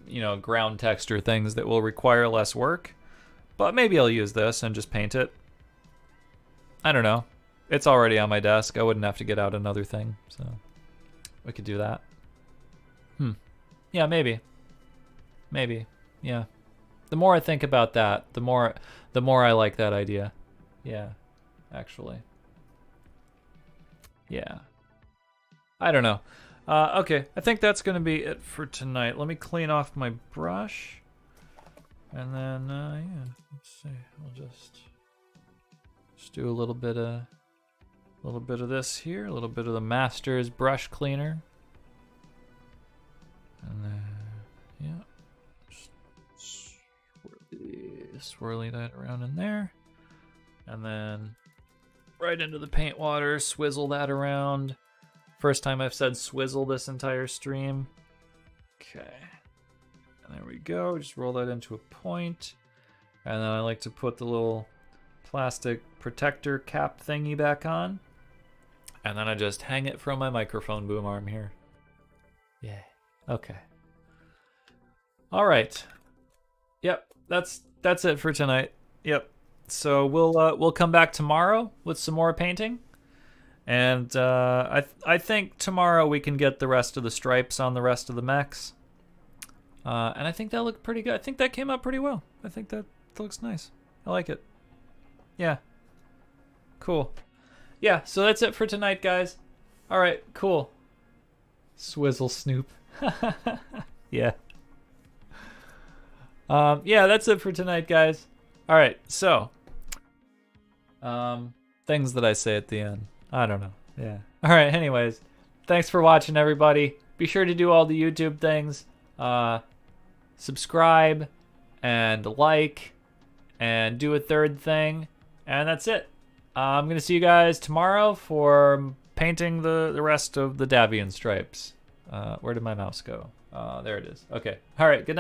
you know, ground texture things that will require less work. But maybe I'll use this and just paint it. I don't know. It's already on my desk. I wouldn't have to get out another thing, so we could do that. Yeah, maybe. Yeah. The more I think about that, the more I like that idea. Yeah, actually. Yeah. I don't know. Okay, I think that's gonna be it for tonight. Let me clean off my brush, and then yeah, let's see. We'll just do a little bit of this here, a little bit of the Master's brush cleaner, and then yeah, just swirly that around in there, and then right into the paint water, swizzle that around. First time I've said swizzle this entire stream. Okay. And there we go. Just roll that into a point. And then I like to put the little plastic protector cap thingy back on. And then I just hang it from my microphone boom arm here. Yeah. Okay. All right. Yep. That's it for tonight. Yep. So we'll come back tomorrow with some more painting. And I think tomorrow we can get the rest of the stripes on the rest of the mechs. And I think that looked pretty good. I think that came out pretty well. I think that looks nice. I like it. Yeah. Cool. Yeah, so that's it for tonight, guys. All right, cool. Swizzle Snoop. Yeah. Yeah, that's it for tonight, guys. All right, so things that I say at the end. I don't know. Yeah. All right. Anyways, thanks for watching, everybody. Be sure to do all the YouTube things. Subscribe and like and do a third thing. And that's it. I'm going to see you guys tomorrow for painting the rest of the Davion stripes. Where did my mouse go? There it is. Okay. All right. Good night.